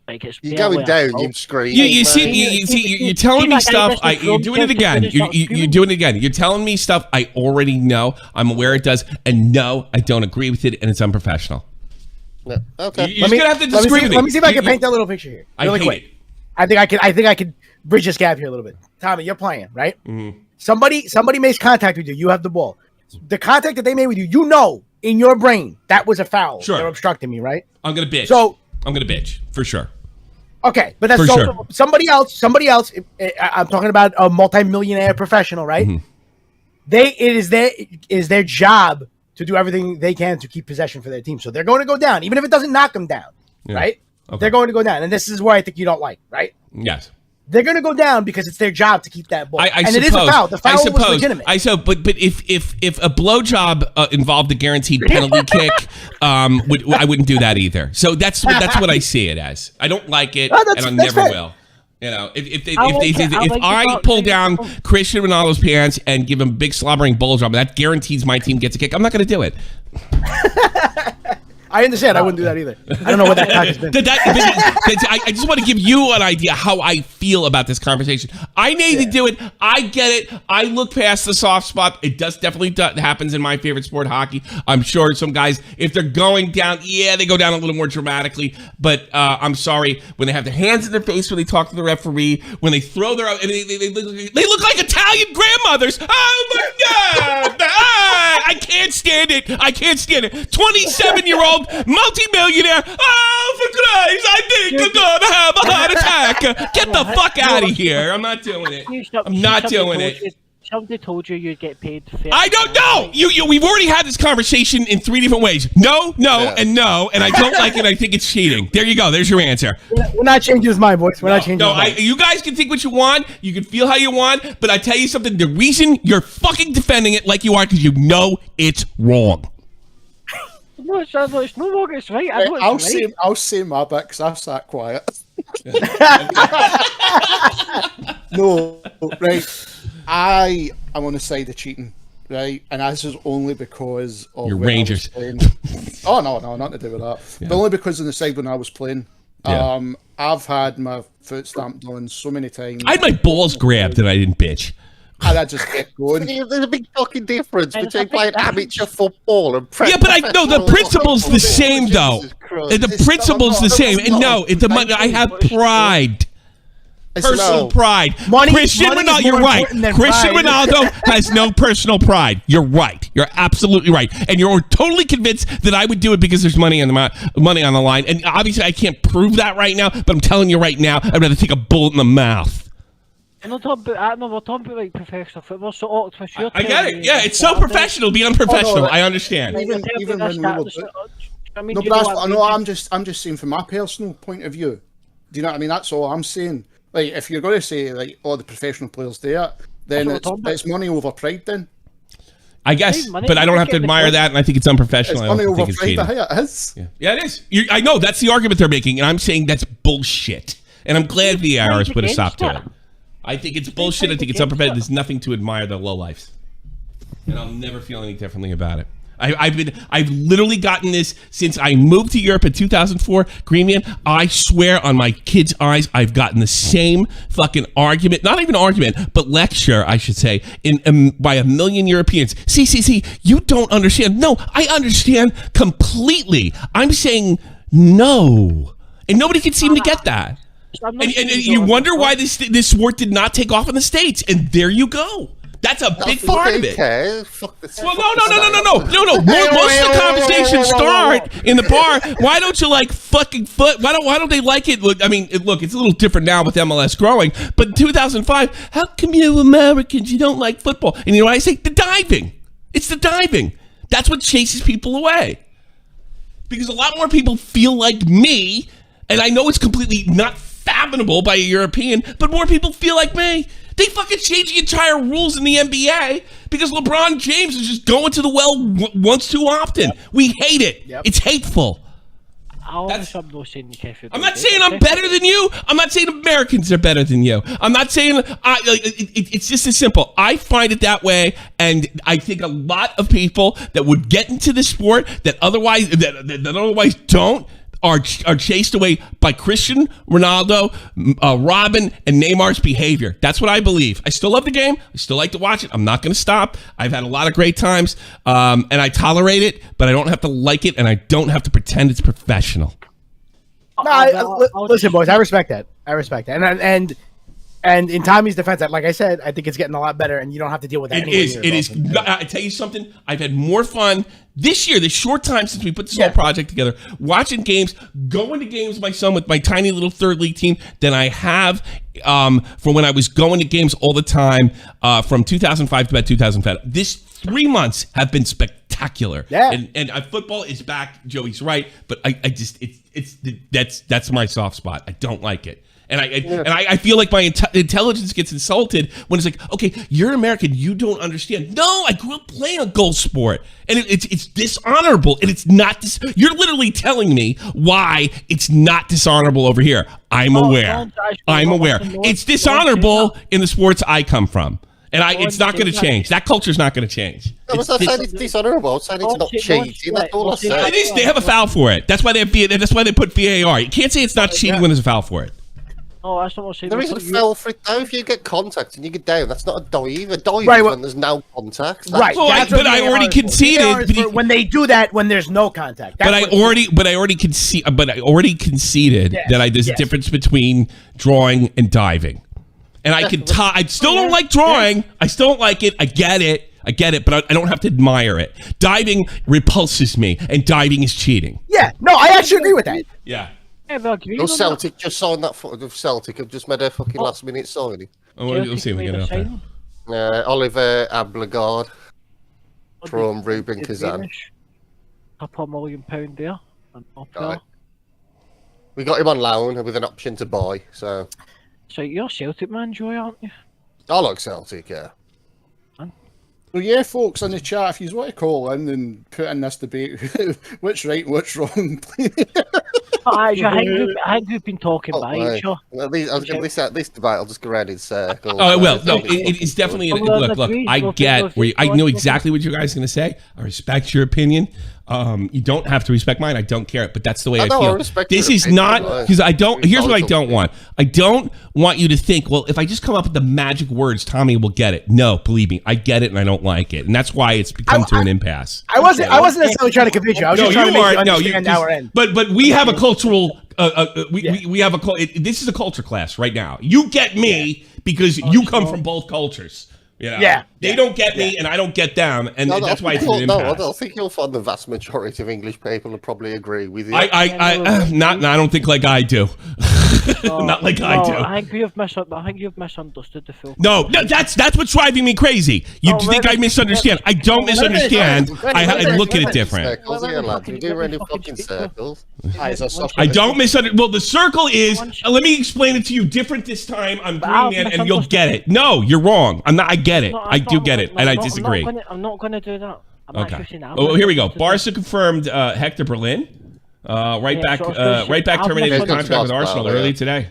it's. You're going down, you scream. You're telling me stuff. You're doing it again. You're doing it again. You're telling me stuff I already know. I'm aware it does, and no, I don't agree with it, and it's unprofessional. No. Okay. You're just gonna have to disagree with me. Let me see if I can paint that little picture here, really quick. I think I could bridge this gap here a little bit. Tommy, you're playing, right? Mm-hmm. Somebody makes contact with you. You have the ball. The contact that they made with you, you know, in your brain, that was a foul. Sure. They're obstructing me, right? I'm gonna bitch. I'm gonna bitch for sure. Okay, but that's sure. Somebody else. I'm talking about a multi-millionaire professional, right? Mm-hmm. It is their job to do everything they can to keep possession for their team. So they're going to go down, even if it doesn't knock them down, right? Okay. They're going to go down, and this is where I think you don't like, right? Yes. They're going to go down because it's their job to keep that ball. And it is a foul. The foul was legitimate. But if a blowjob involved a guaranteed penalty kick, I wouldn't do that either. So that's what I see it as. I don't like it, and I never will. You know, if I pull down Cristiano Ronaldo's pants and give him a big slobbering blowjob, that guarantees my team gets a kick. I'm not going to do it. I understand. I wouldn't do that either. I don't know what that talk has been. I just want to give you an idea how I feel about this conversation. I need to do it. I get it. I look past the soft spot. It does definitely happens in my favorite sport, hockey. I'm sure some guys, if they're going down, they go down a little more dramatically. But I'm sorry, when they have their hands in their face when they talk to the referee, when they throw their, and they look like Italian grandmothers. Oh my God! I can't stand it. 27-year-old multimillionaire. Oh, for Christ, I think I'm gonna have a heart attack. Get the fuck out of here. I'm not doing it. I'm not doing it. Somebody told you you'd get paid. I don't know. We've already had this conversation in 3 different ways. No, and no, and I don't like it. I think it's cheating. There you go. There's your answer. We're not changing his mind, boys. We're not changing his mind. You guys can think what you want. You can feel how you want. But I tell you something. The reason you're fucking defending it like you are because you know it's wrong. No, it's no wrong. It's right. I'll say my bit because I've sat quiet. No, right. I am on the side of cheating, right? And this is only because of your Rangers. Oh no, nothing to do with that. Yeah. But only because on the side when I was playing. Yeah. I've had my foot stamped on so many times. I had my balls grabbed and I didn't bitch. And I just kept going. There's a big fucking difference between playing amateur football and the principle's the same though. The principle's the same. And no, I have pride. Personal pride. Christian Ronaldo, you're right. Christian Ronaldo has no personal pride. You're right. You're absolutely right. And you're totally convinced that I would do it because there's money on the line. And obviously I can't prove that right now, but I'm telling you right now, I'd rather take a bullet in the mouth. I'm not talking about that. No, we're talking about like professional football. So, for sure. I get it. Yeah, it's so professional. Be unprofessional. I understand. Even when we were, I'm just saying from my personal point of view. Do you know what I mean? That's all I'm saying. Like, if you're going to say, like, all the professional players do it, then it's money over pride then. I guess, but I don't have to admire that, and I think it's unprofessional. It's money over pride, it is. Yeah, it is. I know, that's the argument they're making, and I'm saying that's bullshit. And I'm glad VAR has put a stop to it. I think it's bullshit. I think it's unprofessional. There's nothing to admire the lowlifes. And I'll never feel any differently about it. I've literally gotten this since I moved to Europe in 2004. Green Man, I swear on my kids' eyes, I've gotten the same fucking argument, not even argument, but lecture, I should say, by a million Europeans. See, you don't understand. No, I understand completely. I'm saying no. And nobody can seem to get that. And you wonder why this sport did not take off in the States. And there you go. That's a big part of it. Well, no. Most of the conversations start in the bar. Why don't you like fucking foot? Why don't they like it? Look, I mean, it's a little different now with MLS growing. But in 2005, how come you Americans, you don't like football? And you know what I say? The diving. It's the diving. That's what chases people away. Because a lot more people feel like me, and I know it's completely not fathomable by a European, but more people feel like me. They fucking changed the entire rules in the NBA because LeBron James is just going to the well once too often. Yep. We hate it. Yep. It's hateful. I'm not saying I'm better than you. I'm not saying Americans are better than you. I'm not saying it's just as simple. I find it that way, and I think a lot of people that would get into the sport that otherwise don't are chased away by Cristiano Ronaldo, Robin, and Neymar's behavior. That's what I believe. I still love the game. I still like to watch it. I'm not going to stop. I've had a lot of great times, and I tolerate it, but I don't have to like it, and I don't have to pretend it's professional. No, listen, boys, I respect that. And in Tommy's defense, like I said, I think it's getting a lot better, and you don't have to deal with that. It is. I tell you something. I've had more fun this year, this short time since we put this whole project together, watching games, going to games with my son with my tiny little third league team than I have from when I was going to games all the time from 2005 to about 2005. This 3 months have been spectacular. Yeah. And football is back. Joey's right, but I just that's my soft spot. I don't like it. And I feel like my intelligence gets insulted when it's like, okay, you're American, you don't understand. No, I grew up playing a goal sport, and it's dishonorable, and it's not. You're literally telling me why it's not dishonorable over here. I'm aware. It's dishonorable in the sports I come from. And it's not going to change. That culture's not going to change. I was saying it's dishonourable. I'm saying it's not cheating. That's all I said. It is. They have a foul for it. That's why they put VAR. You can't say it's not cheating when there's a foul for it. Oh, that's not what I'm saying. There isn't a foul for it though. If you get contact and you get down, that's not a dive. A dive Right, is well- when there's no contact. Right. Well, that's what but I VAR already is for. conceded. VAR is but for when they do that when there's no contact. But I already conceded Yes, that there's a yes. difference between drawing and diving. And I can I still don't like drawing. I still don't like it. I get it, but I don't have to admire it. Diving repulses me, and diving is cheating. Yeah. No, I actually agree with that. Yeah. Yeah, I agree No, on that. Celtic just signed that. Celtic have just made a fucking last minute signing. Oh, we'll see if we get it up there. Oliver Ablegard from Ruben Kazan. £2 million there. And up Right. there. We got him on loan with an option to buy. So So you're a Celtic man, Joey, aren't you? I like Celtic. Yeah. Well, yeah, folks in the chat, if you want to call in and put in this debate, which right and which wrong, Actually, I think we've been talking about it, sure. Well, this debate, I'll just go around in circles. Oh, well, no, it's definitely. Well, Look, agree. I Well, get where I know exactly what you guys are going to say. I respect your opinion. You don't have to respect mine. I don't care, but that's the way I know, I feel. respect This your is opinion, not but because I don't. Here's what I don't okay. want. I don't want you to think, well, if I just come up with the magic words, Tommy will get it. No, believe me, I get it, and I don't like it, and that's why it's become to an impasse. I wasn't necessarily trying to convince you. I was just trying to make you understand our end. But we have a cultural. We have a. This is a culture class right now. You get me because you come from both cultures. You know? Yeah. They don't get me, and I don't get them, and that's why it's an impasse. I think you'll find the vast majority of English people will probably agree with you. I don't think like I do. Not like I do. I think you've misunderstood the full. No, that's what's driving me crazy. You think I misunderstand? I don't misunderstand. I look at it different. Circles here, lads. We do run in fucking circles. I don't misunderstand. Well, the circle is. Let me explain it to you different this time. I'm Green Man, and you'll get it. No, you're wrong. I'm not. I get it. I do get it, and I disagree. I'm not going to do that. Okay. Oh, here we go. Barca confirmed Hector Berlin. Right back terminated his contract with Arsenal early today.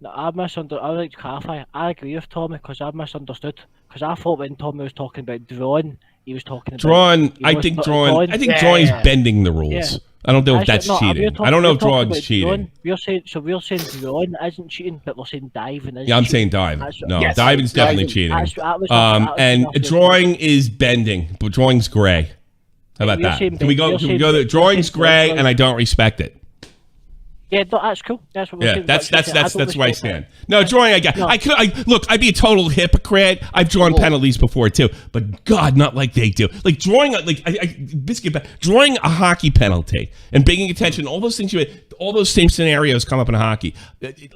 No, I misunderstood. I would like to clarify. I agree with Tommy because I misunderstood. Because I thought when Tommy was talking about drawing, he was talking about drawing. I think drawing is bending the rules. Yeah. I don't know if that's cheating. I don't know if drawing's cheating. We're saying drawing isn't cheating, but we're saying diving is. Yeah, I'm saying cheating. dive. That's- No, Yes. diving's definitely cheating. And drawing is bending, but drawing's gray. How about You're that? saying Can we go? you're Can we saying go? you're Drawing's saying gray, drawing. and I don't respect it. Yeah, that's cool. That's what we're Yeah, saying. that's I don't where I respect stand. that. No, drawing. I got. No. Look. I'd be a total hypocrite. I've drawn penalties before too, but God, not like they do. Like drawing. Drawing a hockey penalty and paying attention. All those things. All those same scenarios come up in hockey.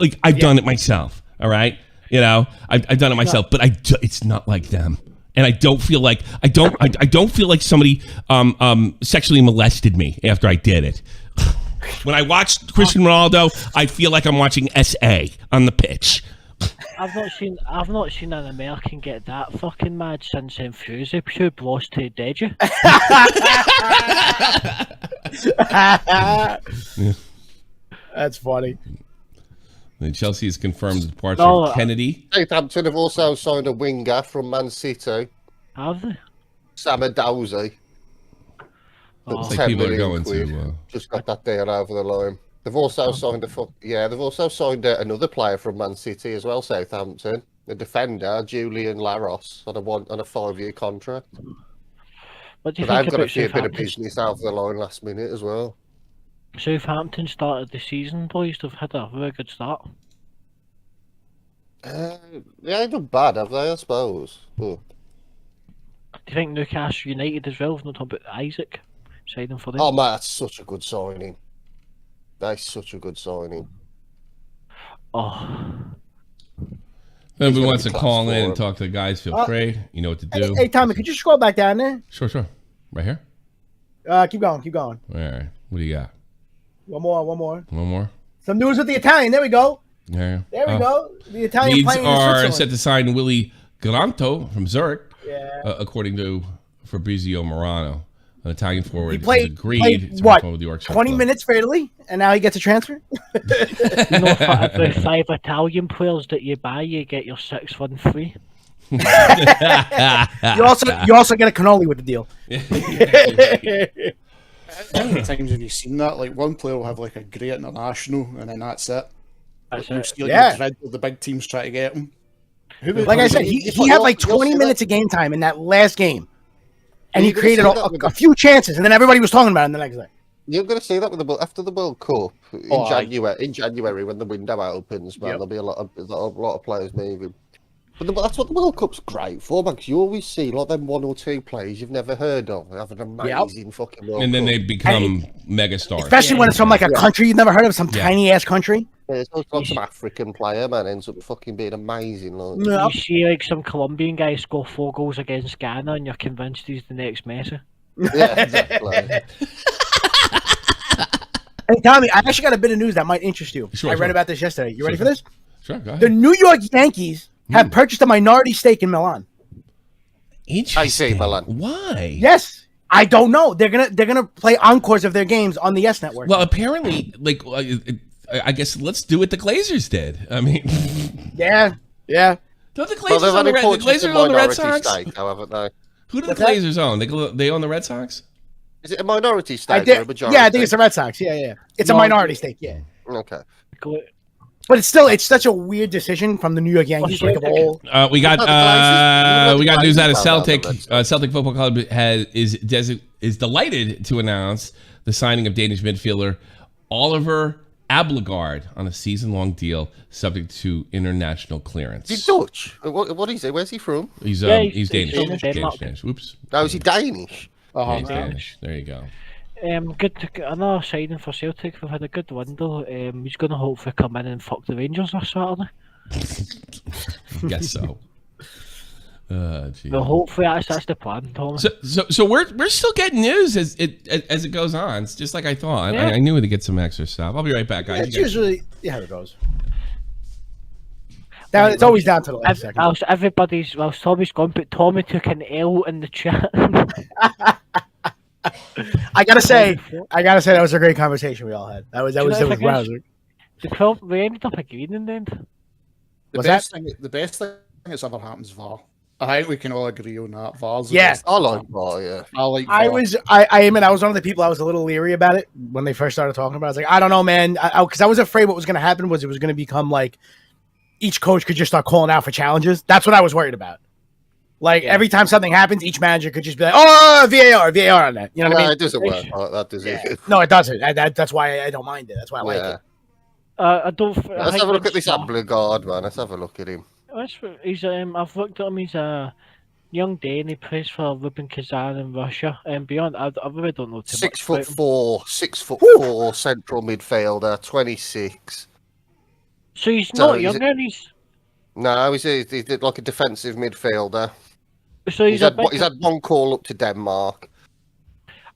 Like I've done it myself. All right. You know, I've done it myself, but it's not like them. And I don't feel like I don't feel like somebody sexually molested me after I did it. When I watched Cristiano Ronaldo, I feel like I'm watching SA on the pitch. I've not seen an American get that fucking mad since Fuzi Pube lost to Deja. That's funny. And Chelsea has confirmed the departure No, of Kennedy. Southampton have also signed a winger from Man City, Have they? Sam Adowsey. Looks That's like 10 people are million going quid. to. Just got that deal over the line. They've also signed They've also signed another player from Man City as well. Southampton, the defender Julian Laros on a 5-year contract. What do you But think they've got about a bit of Southampton? business out of the line last minute as well. Southampton started the season, boys. They've had a very good start. They ain't done bad, have they? I suppose. But Do you think Newcastle United as well? We've not talking about Isaac signing for them. oh man, that's such a good signing. That's such a good signing. Oh, If anybody gonna wants be to class call for in and him. talk to the guys, feel free. You know what to do. Hey, Tommy, could you scroll back down there? Sure. Right here? Keep going. All right. What do you got? One more. One more? Some news with the Italian. There we go. Yeah. There we go. The Italian Leeds playing in are Switzerland. set to sign Willy Garanto from Zurich, Yeah. according to Fabrizio Morano. An Italian forward He has played agreed to what? perform with the Yorkshire 20 club. minutes for Italy, and now he gets a transfer. you know, for every 5 Italian players that you buy, you get your 6th one free. You also get a cannoli with the deal. How many times have you seen that? Like one player will have like a great international, and then that's it. That's You'll it. see, like, Yeah. the dread of the big teams try to get him. Like I said, he had like 20 minutes of game time in that last game, and he You're gonna created see that with a few chances, and then everybody was talking about him the next day. You're going to see that with after the World Cup in Oh, aye. January. In January, when the window opens, man, Yep. there'll be a lot of players moving. But that's what the World Cup's great for, man. 'Cause you always see like them one or two players you've never heard of have an amazing fucking World And then Cup. they become megastars. Especially when it's from like a country you've never heard of, some Yeah. tiny ass country. There's like some African player, man, ends up fucking being amazing. Like. No. You see like some Colombian guy score 4 goals against Ghana, and you're convinced he's the next Messi. Yeah, exactly. Hey Tommy, I actually got a bit of news that might interest you. Sure, I read sure. about this yesterday. You ready for this? Sure, go The ahead. New York Yankees have purchased a minority stake in Milan. Interesting. Milan. Why? Yes. I don't know. They're gonna play encores of their games on the Yes Network. Well, apparently, like, I guess let's do what the Glazers did. I mean, yeah. don't the Well, Glazers they've own the only Red, the purchased a Glazers own the Red minority Sox? stake, now, haven't they? Who do the What's that? Glazers own? They own the Red Sox? Is it a minority I stake or a did. majority? Yeah, I think it's the Red Sox. Yeah. It's a No, minority stake. Yeah. Okay. But it's such a weird decision from the New York Yankees. Like of all, We got What about the Glazers? we got news out of What about the Celtic. Glazers? Celtic Football Club is delighted to announce the signing of Danish midfielder Oliver Ablegard on a season-long deal, subject to international clearance. Is he Dutch? What is he? Where's he from? He's Yeah, he's he's Danish. from Denmark. Danish. Whoops. No, is he Danish? Yeah, he's Danish. There you go. Another signing for Celtic. We've had a good window. He's going to hopefully come in and fuck the Rangers this Saturday. Guess so. Gee. Well, hopefully that's the plan, Thomas. So we're still getting news as it goes on. It's just like I thought. Yeah. I knew to get some extra stuff. I'll be right back, guys. it's You guys- usually how it goes. Now it's always down to the last second. Whilst Tommy's gone, but Tommy took an L in the chat. I gotta say that was a great conversation we all had. That was Do you know if I rousing. We ended up agreeing in the end. The best thing that's ever happened is VAR. I think we can all agree on that. VAR's the Yeah. best. I like VAR, yeah. I like I VAR. was one of the people I was a little leery about it when they first started talking about it. I was like, I don't know, man. Because I was afraid what was going to happen was it was going to become like each coach could just start calling out for challenges. That's what I was worried about. Like every time something happens, each manager could just be like, "Oh, VAR on that." You know what I No, mean? it doesn't work like that, does it? No, it doesn't. That's why I don't mind it. That's why I like Yeah. it. I don't. Let's have a look at this Ablegard, man. Let's have a look at him. He's I've looked at him. He's a young Dane. He plays for Rubin Kazan in Russia. And beyond, I really don't know too much. 6'4", central midfielder, 26. So he's So not he's younger. He's No, he's like a defensive midfielder. so He's had one call up to Denmark.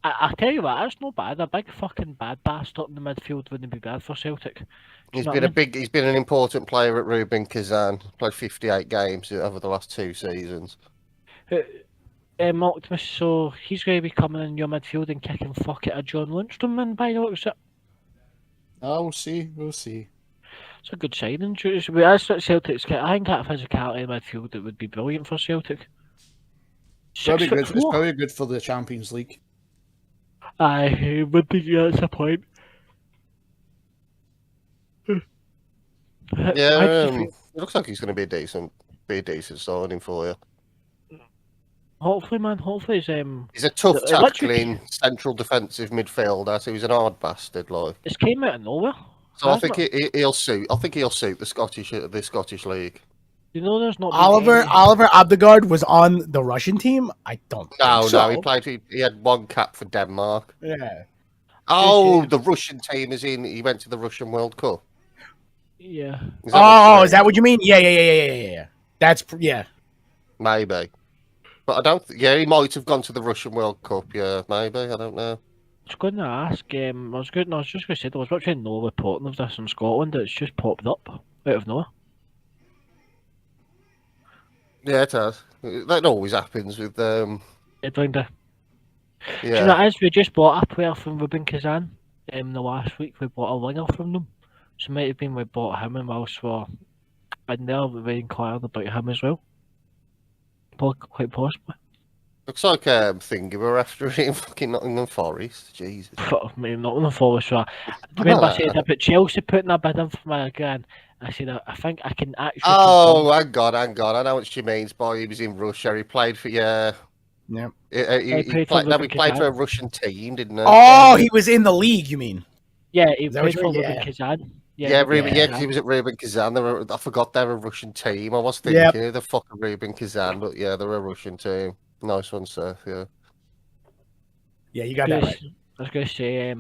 I tell you what, that's not bad. A big fucking bad bastard in the midfield wouldn't be bad for Celtic. He's know been what I mean? he's been an important player at Rubin Kazan. Played 58 games over the last 2 seasons. Optimus, so he's going to be coming in your midfield and kicking fuck at a John Lundstrom, and by the looks of it, We'll see. it's a good signing. That's what Celtic's get. I think that physicality in midfield it would be brilliant for Celtic. Probably good. It's 6'4". probably good for the Champions League. Aye, it would be. That's a point. Yeah, it looks like he's going to be a decent signing for you. Hopefully, man. Hopefully, He's a tough It literally- tackling central defensive midfielder, so he's an hard bastard, like. it's came out of nowhere. So I Hasn't think he'll suit. I think he'll suit the Scottish league. You know, there's not been Oliver any- Abdegard was on the Russian team. I don't. No, think so. he played. He had one cap for Denmark. Yeah. Oh, the Russian team is in. He went to the Russian World Cup. Yeah. Is Oh, what is that what you mean? Yeah. That's yeah. maybe? But I don't. Yeah, he might have gone to the Russian World Cup. Yeah, maybe. I don't know. I was going to ask. I was just going to say there was virtually no reporting of this in Scotland. It's just popped up out of nowhere. Yeah, it has. That always happens with Edwinder. Yeah. Do you know, as we just bought a player from Rubin Kazan. The last week we bought a winger from them, so it might have been we bought him and whilst we're in there we inquired about him as well. quite possibly. Looks like thingy we're after him, fucking Nottingham Forest. Jesus. I mean, not on the forward. So, remember I said about Chelsea putting a bid in for my grand. I said I think I can actually. Oh, hang on. I know what she means. Boy, he was in Russia. He played for Yeah. He played for a Russian team, didn't he? Oh, he was in the league. You mean? Yeah, he Is that played what for you mean? Rubin Kazan. Yeah, Rubin. Yeah, 'cause he was at Rubin Kazan. I forgot they're a Russian team. I was thinking, who the fuck are Rubin Kazan? But yeah, they're a Russian team. Nice one, Seth. Yeah. Yeah, you got that right. I was going to say,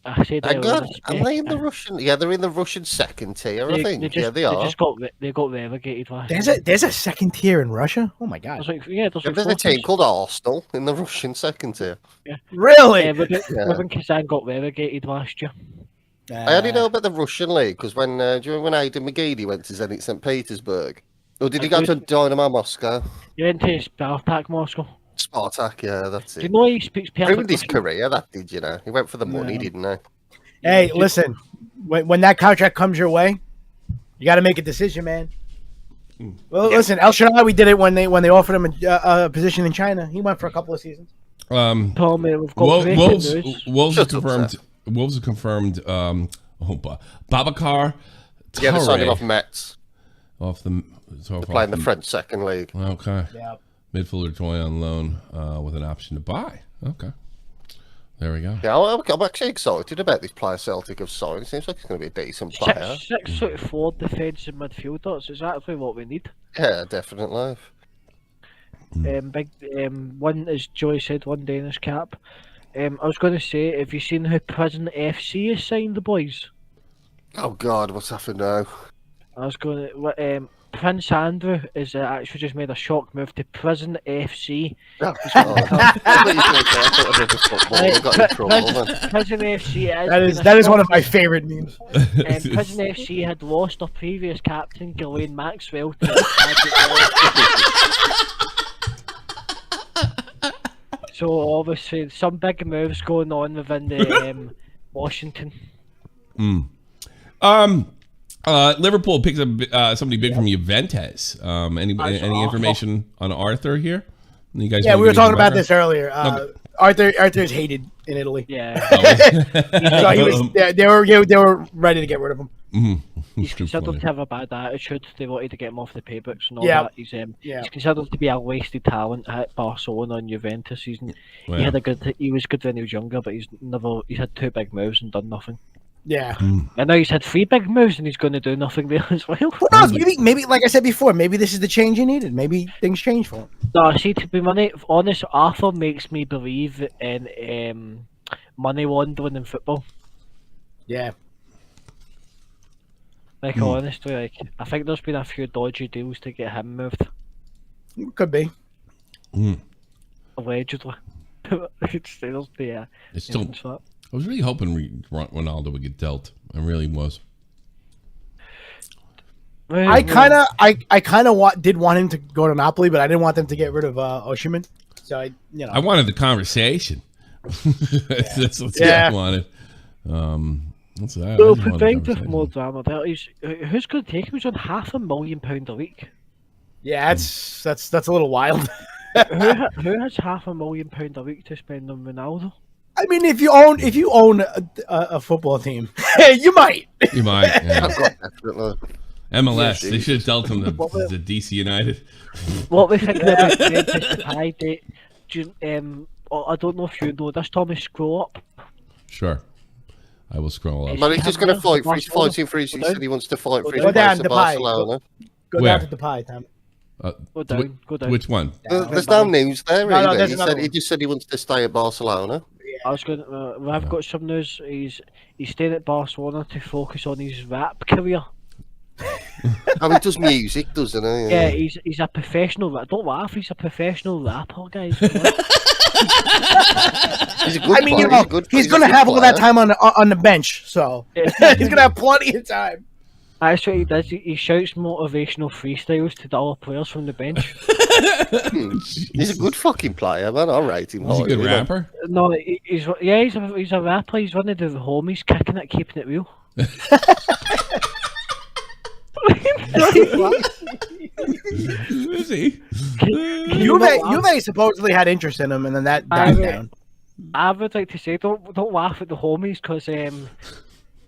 I said Hang on, are they in the Russian? Yeah, they're in the Russian second tier, I think. They They are. They got relegated last year. There's a second tier in Russia. Oh my god. There's like, yeah, there's There's a team called Arsenal in the Russian second tier. Yeah. Really? Yeah, Rubin Kazan got relegated last year. I only know about the Russian league because when during when Aidan McGeady went to Zenit St. Petersburg, or did he go to Dynamo Moscow? He went to Spartak Moscow. Spartak, yeah, that's Do it. you know he speaks perfect Ruined his Russian? career, that did, you know. He went for the money, didn't he? Hey, listen. When that contract comes your way, you got to make a decision, man. Well, listen, El Shaarawy did it when they offered him a position in China. He went for a couple of seasons. Tommy, we've got Wolves have confirmed. Wolves have confirmed. Babacar. Yeah, they signed him off Mets. Off the playing the French second league. Okay. Yeah. Midfielder joy on loan with an option to buy. Okay. There we go. Yeah, I'm actually excited about this player Celtic have signed. It seems like he's going to be a decent player. 6'4" defensive midfielder. It's exactly what we need. Yeah, definitely. One, as Joy said, one Danish cap. I was going to say, have you seen who Prison FC has signed, the boys? Oh God, what's happened now? I was going to. Prince Andrew is actually just made a shock move to Prison FC. Oh, Prison FC that is one of my favorite memes. Prison FC had lost their previous captain, Ghislaine Maxwell, to so obviously some big moves going on within the Washington. Liverpool picks up somebody big from Juventus. Any information on Arthur here? You guys we were talking about this earlier. Arthur's hated in Italy. Yeah. So they were ready to get rid of him. He's considered to have a bad attitude. They wanted to get him off the pay books and all that. He's considered to be a wasted talent at Barcelona and Juventus. He was good when he was younger, but he's had 2 big moves and done nothing. Yeah. And now he's had 3 big moves and he's going to do nothing there as well. Who knows? Maybe like I said before, maybe this is the change he needed. Maybe things change for him. No, see, to be honest, Arthur makes me believe in money laundering in football. Yeah. Like, honestly, I think there's been a few dodgy deals to get him moved. Could be. Allegedly. I was really hoping Ronaldo would get dealt. I really was. I kind of did want him to go to Napoli, but I didn't want them to get rid of Osimhen. So I wanted the conversation. That's what I wanted. Well, preventive more drama. Who's going to take him? He's on £500,000 a week. Yeah, that's a little wild. who has £500,000 a week to spend on Ronaldo? I mean, if you own a football team, you might. You might. Yeah. Definitely. MLS. They should have dealt him the DC United. What we think about the high date? I don't know if you know this. Tommy, scroll up. Sure. I will scroll up. But he's just going to fight for his fighting for his. He said he wants to fight for his place at Barcelona. Go down to Depay, Tom. Go down. Which one? There's no news there. No, he just said he wants to stay at Barcelona. I was going. I've got some news. He's staying at Barcelona to focus on his rap career. He does music, doesn't he? Yeah, he's a professional. Don't laugh. He's a professional rapper, guys. He's a good player. He's going to have all that time on the bench, so he's going to have plenty of time. That's what he does. He shouts motivational freestyles to the other players from the bench. He's a good fucking player, man. I'll rate him. He's a good rapper. No, he's a rapper. He's one of the homies kicking it, keeping it real. Is he? Juve supposedly had interest in him, and then that died down. I would like to say, don't laugh at the homies, because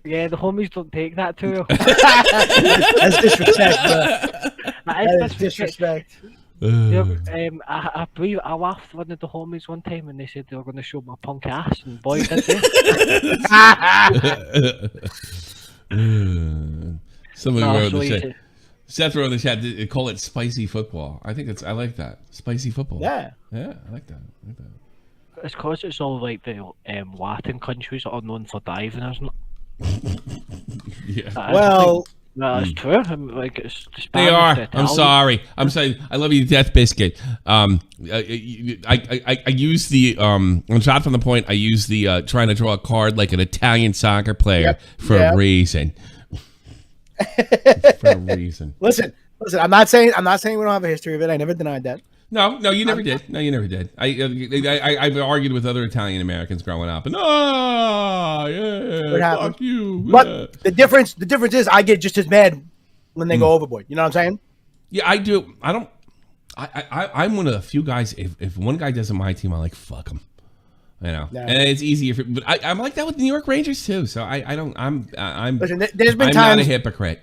yeah, the homies don't take that too well. That's disrespect, bro. That is disrespect. I believe I laughed at one of the homies one time when they said they were going to show my punk ass, and boy, did they. Somebody wrote in the chat. Seth wrote in the chat, they call it spicy football. I like that. Spicy football. Yeah, I like that. It's because it's all like the Latin countries that are known for diving, isn't it? Yeah. Well, that's true. Like it's the They Spanish, are. the I'm Italian. sorry. I love you, Death Biscuit. I use the on Shot from the Point. I use the trying to draw a card like an Italian soccer player for a reason. For a reason. Listen. I'm not saying we don't have a history of it. I never denied that. No, you never did. No, you never did. I've argued with other Italian Americans growing up, and fuck you. But the difference is I get just as mad when they go overboard. You know what I'm saying? Yeah, I do. I don't. I'm one of the few guys. If one guy doesn't my team, I like fuck him. You know, and it's easier. But I'm like that with the New York Rangers too. So I don't. I'm. Listen, there's been I'm times, not a hypocrite.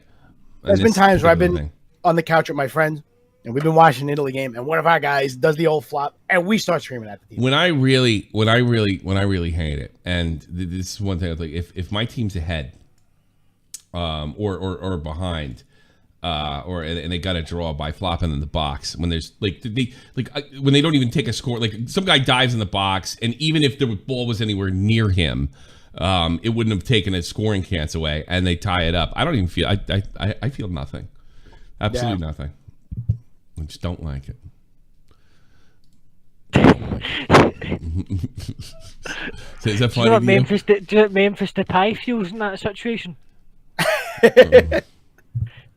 There's been times where I've been on the couch with my friends, and we've been watching an Italy game, and one of our guys does the old flop, and we start screaming at the team. When I really hate it, and this is one thing. Like if my team's ahead, or behind, and they got to draw by flopping in the box when there's when they don't even take a score. Like some guy dives in the box, and even if the ball was anywhere near him, it wouldn't have taken a scoring chance away, and they tie it up. I don't even feel. I feel nothing. Absolutely nothing. I just don't like it. So is that funny? Do you know what Memphis Depay feels in that situation? They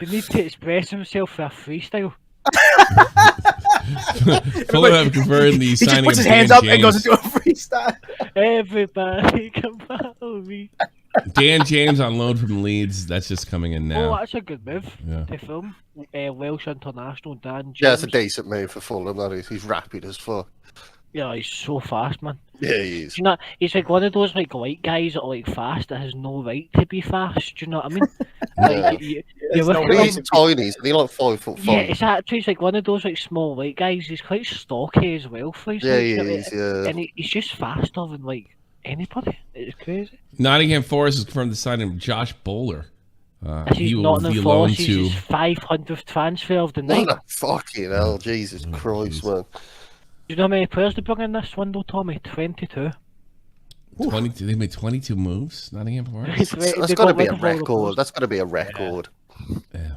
need to express himself for a freestyle. Fulham have confirmed the He signing just puts of his hands Dan up and goes James. into a freestyle. Everybody come follow me. Dan James on loan from Leeds. That's just coming in Oh, now. that's a good move to film. Welsh international Dan James. Yeah, it's a decent move for Fulham. That is, he's rapid as fuck. Yeah, he's so fast, man. Yeah, he is. You know, he's like one of those like white guys that are like fast that has no right to be fast. Do you know what I mean? Like, you look at He's him, tiny, isn't he? Like 5'5". yeah, it's actually he's like one of those like small white guys. He's quite stocky as well for his Yeah, height, he like, is, yeah. and he's just faster than like anybody. It's crazy. Nottingham Forest has confirmed the signing of Josh Bowler. This He is will Nottingham be loaned Forest. to. His 500th transfer of the night. What a fucking hell, Jesus Christ, man. Do you know how many players they brought in this window, Tommy? 22. 22. They made 22 moves. Nottingham Forest. That's got to be a record. That's got to be a record. Yeah.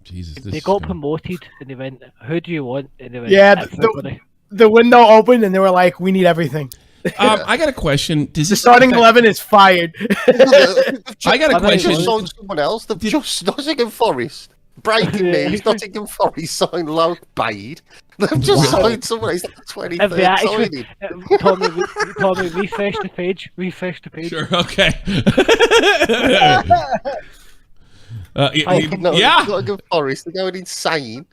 Jesus. This They got promoted and they went, "Who do you want?" And they went, Yeah, "Everybody." the window opened and they were like, "We need everything." I got a question. Does The this starting affect- 11 is fired. I got a They've question. just signed someone else. They've just Nottingham Forest. Breaking news: Nottingham Forest signed Luke Bade. They've just signed someone else. 23rd If they actually, signing. Tommy, refresh the page. Refresh the page. Sure. Okay. No, yeah. Nottingham Forest. They're going insane.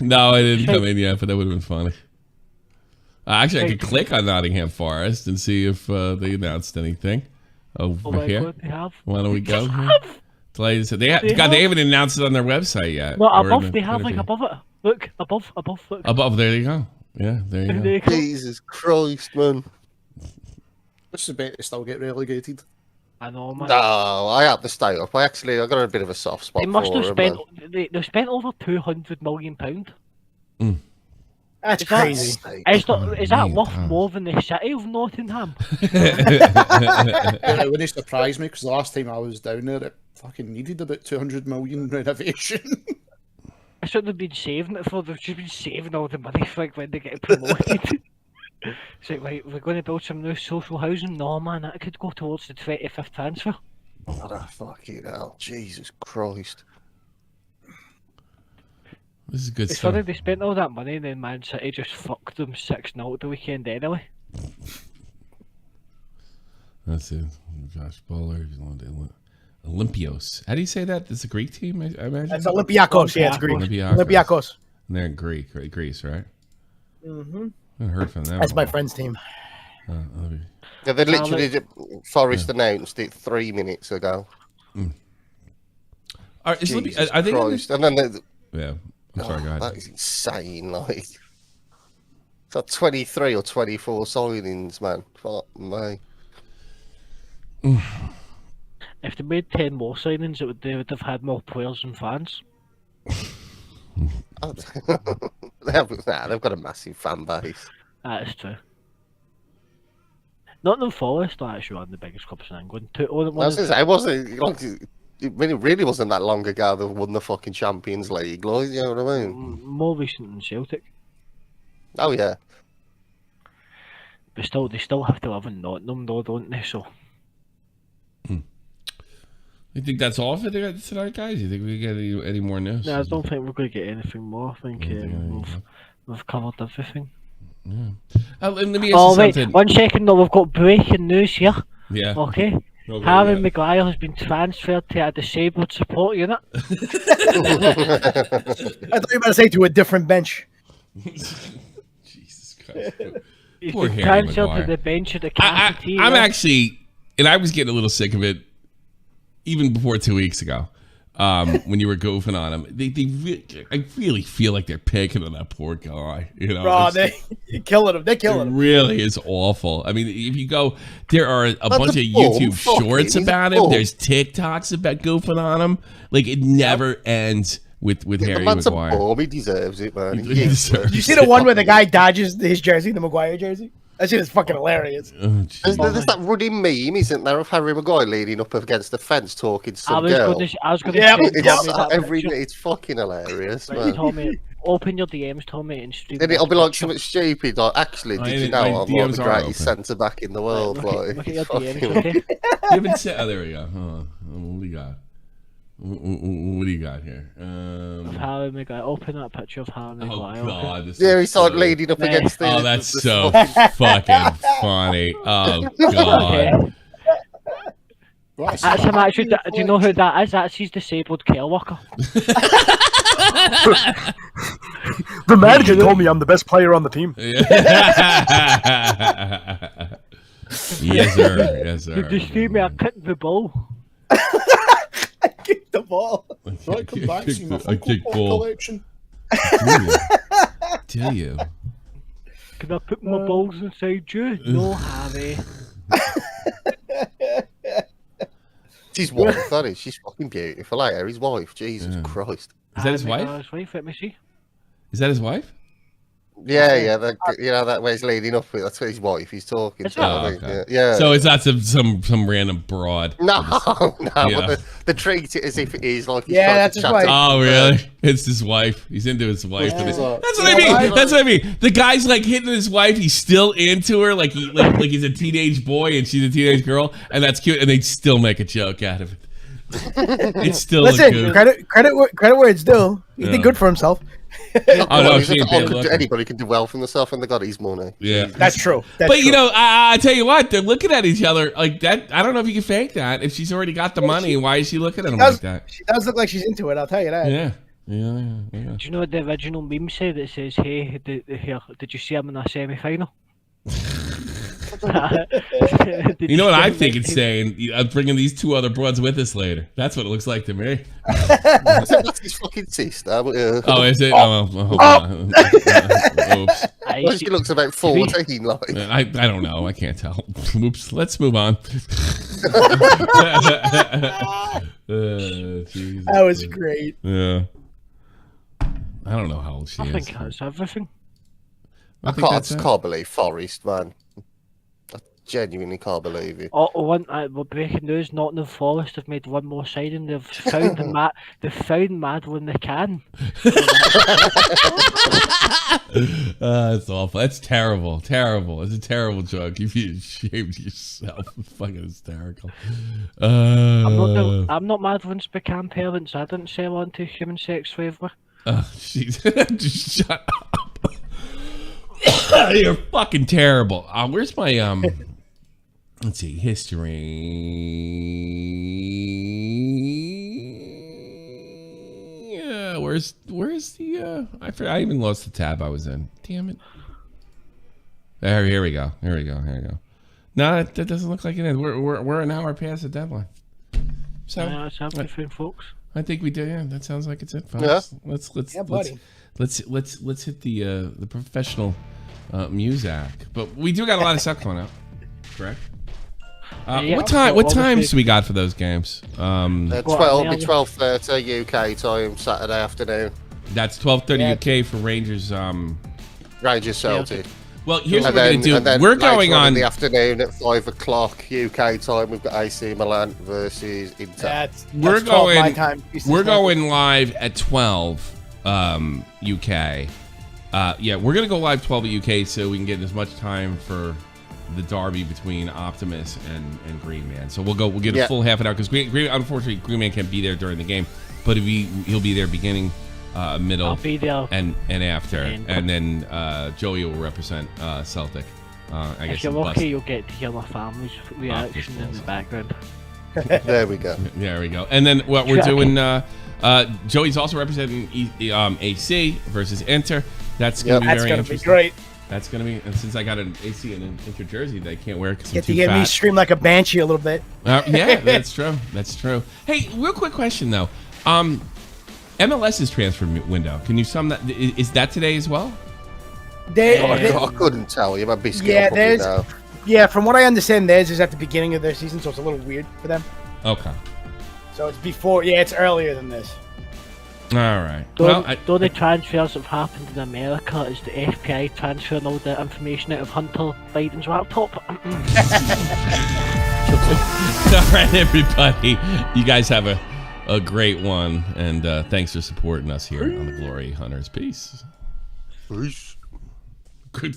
No, I didn't come in yet, but that would have been funny. Actually, I could click on Nottingham Forest and see if they announced anything over Oh my here. God, they have. Why don't we go? They They haven't announced it on their website yet. No, or in above the they have like interview. above it. Look, above, look. Above, there you go. Yeah, there you There go. you go. Jesus Christ, man. Which is better to still get relegated. I know, man. No, I have to stay up. I got a bit of a soft spot They must for have him, spent. man. They spent over £200 million. That's Is that- crazy. Is that Man, worth wow. more than the city of Nottingham? It wouldn't surprise me because the last time I was down there, it fucking needed about 200 million renovation. I should have been saving it for. They've just been saving all the money for like when they get promoted. It's like, right, we're going to build some new social housing. No, man, that could go towards the 25th transfer. What a fucking hell. Jesus Christ. This is good It's stuff. funny they spent all that money and then Man City just fucked them 6-0 at the weekend anyway. That's it. Josh Bowler. Olympios. How do you say that? It's a Greek team, I imagine? That's Olympiakos. Yeah, it's Greek. Olympiakos. Olympiakos. And they're in Greece, right? Mm-hmm. I haven't heard from them. That's my friend's team. Yeah, they literally Forest announced it 3 minutes ago. All right, Jesus I think. Christ. And then Yeah, I'm sorry, guys. that is insane. Like, it's like 23 or 24 signings, man. Fuck me. If they made 10 more signings, they would have had more players and fans. They've got a massive fan base. That is true. Nottingham Forest are actually one of the biggest clubs in England. I wasn't like, it really wasn't that long ago they won the fucking Champions League, like, you know what I mean? More recent than Celtic. Oh yeah. But still, they still have to live in Nottingham, though, don't they? So. You think that's all for tonight, guys? You think we get any more news? No, I don't think we're going to get anything more. I think we've covered everything. Yeah. Let me ask you something. 1 second though, we've got breaking news here. Yeah. Okay. Harry Maguire has been transferred to a disabled support unit. I thought you were about to say to a different bench. Jesus Christ. He's Poor been Harry transferred Maguire. to the bench of the cafeteria. I'm actually, and I was getting a little sick of it even before 2 weeks ago. When you were goofing on him, I really feel like they're picking on that poor guy. You know, Bro, they're killing him. They're killing him. It really is awful. I mean, if you go, there are a bunch of YouTube shorts about him. There's TikToks about goofing on him. Like, it never ends with Harry Maguire. He deserves it, man. He deserves You see the one where the guy dodges his jersey, the Maguire jersey? That shit is fucking hilarious. Oh, there's that running meme, isn't there, of Harry Maguire leaning up against the fence talking to some girl? I was going to say, It's fucking hilarious, man. Tommy, open your DMs, Tommy, and stream. Then it'll be like something stupid, like, actually, did you know I'm DMs the greatest centre-back in the world? Look at your DMs, okay? You haven't said. Oh, there we go. What do you got? What do you got here? Harry Maguire. Open that picture of Harry Maguire. Oh God! This Yeah, is he's like leaning up against the. Oh, that's so fucking funny. Oh God! That's him actually. Do you know who that is? That's his disabled care worker. The manager told me I'm the best player on the team. Yes, sir. Yes, sir. Did you see me? I kicked the ball. I kicked the ball. Right, come back, see my I kicked Funko Pop ball. collection. Do you? Can I put my balls inside you? No, Harry. It's his wife, that is. She's fucking beautiful. Like her, his wife. Jesus Christ. Is that his wife? His wife, let me see. Is that his wife? Yeah. You know that way he's leading up with. That's what his wife. He's talking to. I think. Okay. Yeah. So it's not some random broad. No. Yeah. But they treat it as if it is like. Yeah, that's his wife. Oh really? It's his wife. He's into his wife. Yeah. That's what I mean. That's what I mean. The guy's like hitting his wife. He's still into her, like he's a teenage boy and she's a teenage girl, and that's cute. And they still make a joke out of it. It's still Listen, credit where it's due. He did good for himself. Oh no, she ain't bad looking. Anybody can do well for themselves when they got his money. Yeah, that's true. But you know, I tell you what, they're looking at each other like that. I don't know if you can fake that. If she's already got the money, why is she looking at him like that? She does look like she's into it. I'll tell you that. Yeah. Do you know what the original meme said? It says, "Hey, did you see him in a semi-final?" You know what I think it's saying? I'm bringing these two other broads with us later. That's what it looks like to me. That's his fucking sister. But, Oh, is it? Oops. She looks about 14. Like. I don't know. I can't tell. Oops. Let's move on. That was great. Yeah. I don't know how old she is. I think that's everything. I can't believe Forest, man. I genuinely can't believe it. Well, breaking news: Nottingham Forest have made one more signing. They've found They've found Madeline McCann. That's awful. That's terrible. Terrible. It's a terrible joke. You've shamed yourself. It's fucking hysterical. I'm not Madeline's McCann parents. I didn't sell on to human sex slavery. Jeez. Just shut up. You're fucking terrible. Where's my let's see, history. Yeah, where's the I even lost the tab I was in. Damn it. Here we go. No, that doesn't look like it is. We're an hour past the deadline. So That's everything, folks. I think we do. Yeah, that sounds like it's it, folks. Yeah. Let's hit the professional music. But we do got a lot of stuff coming out. Correct. What times do we got for those games? 12:30 UK time Saturday afternoon. That's 12:30 UK for Rangers. Rangers Celtic. Well, here's what we're going to do. We're going on in the afternoon at 5 o'clock UK time. We've got AC Milan versus Inter. We're going live at 12 UK. Yeah, we're going to go live 12 at UK so we can get as much time for the derby between Optimus and Green Man. So we'll get a full half an hour because unfortunately Green Man can't be there during the game, but he'll be there beginning, middle, I'll be there and after, and then Joey will represent Celtic. I guess if you're lucky, you'll get to hear my family's reaction in the background. There we go. There we go. And then what we're doing, Joey's also representing AC versus Inter. That's going to be very interesting. Be great. That's going to be, and since I got an AC and an Inter jersey that I can't wear because I'm Get too to hear fat. me scream like a banshee a little bit. Yeah, that's true. That's true. Hey, real quick question though. MLS's transfer window. Can you sum that? Is that today as well? I couldn't tell you. I'd be scared. Yeah, from what I understand, theirs is at the beginning of their season, so it's a little weird for them. Okay. So it's before. Yeah, it's earlier than this. All right. Though the transfers that have happened in America is the FBI transferring all the information out of Hunter Biden's laptop. All right, everybody. You guys have a great one, and thanks for supporting us here on the Glory Hunters. Peace. Peace. Good.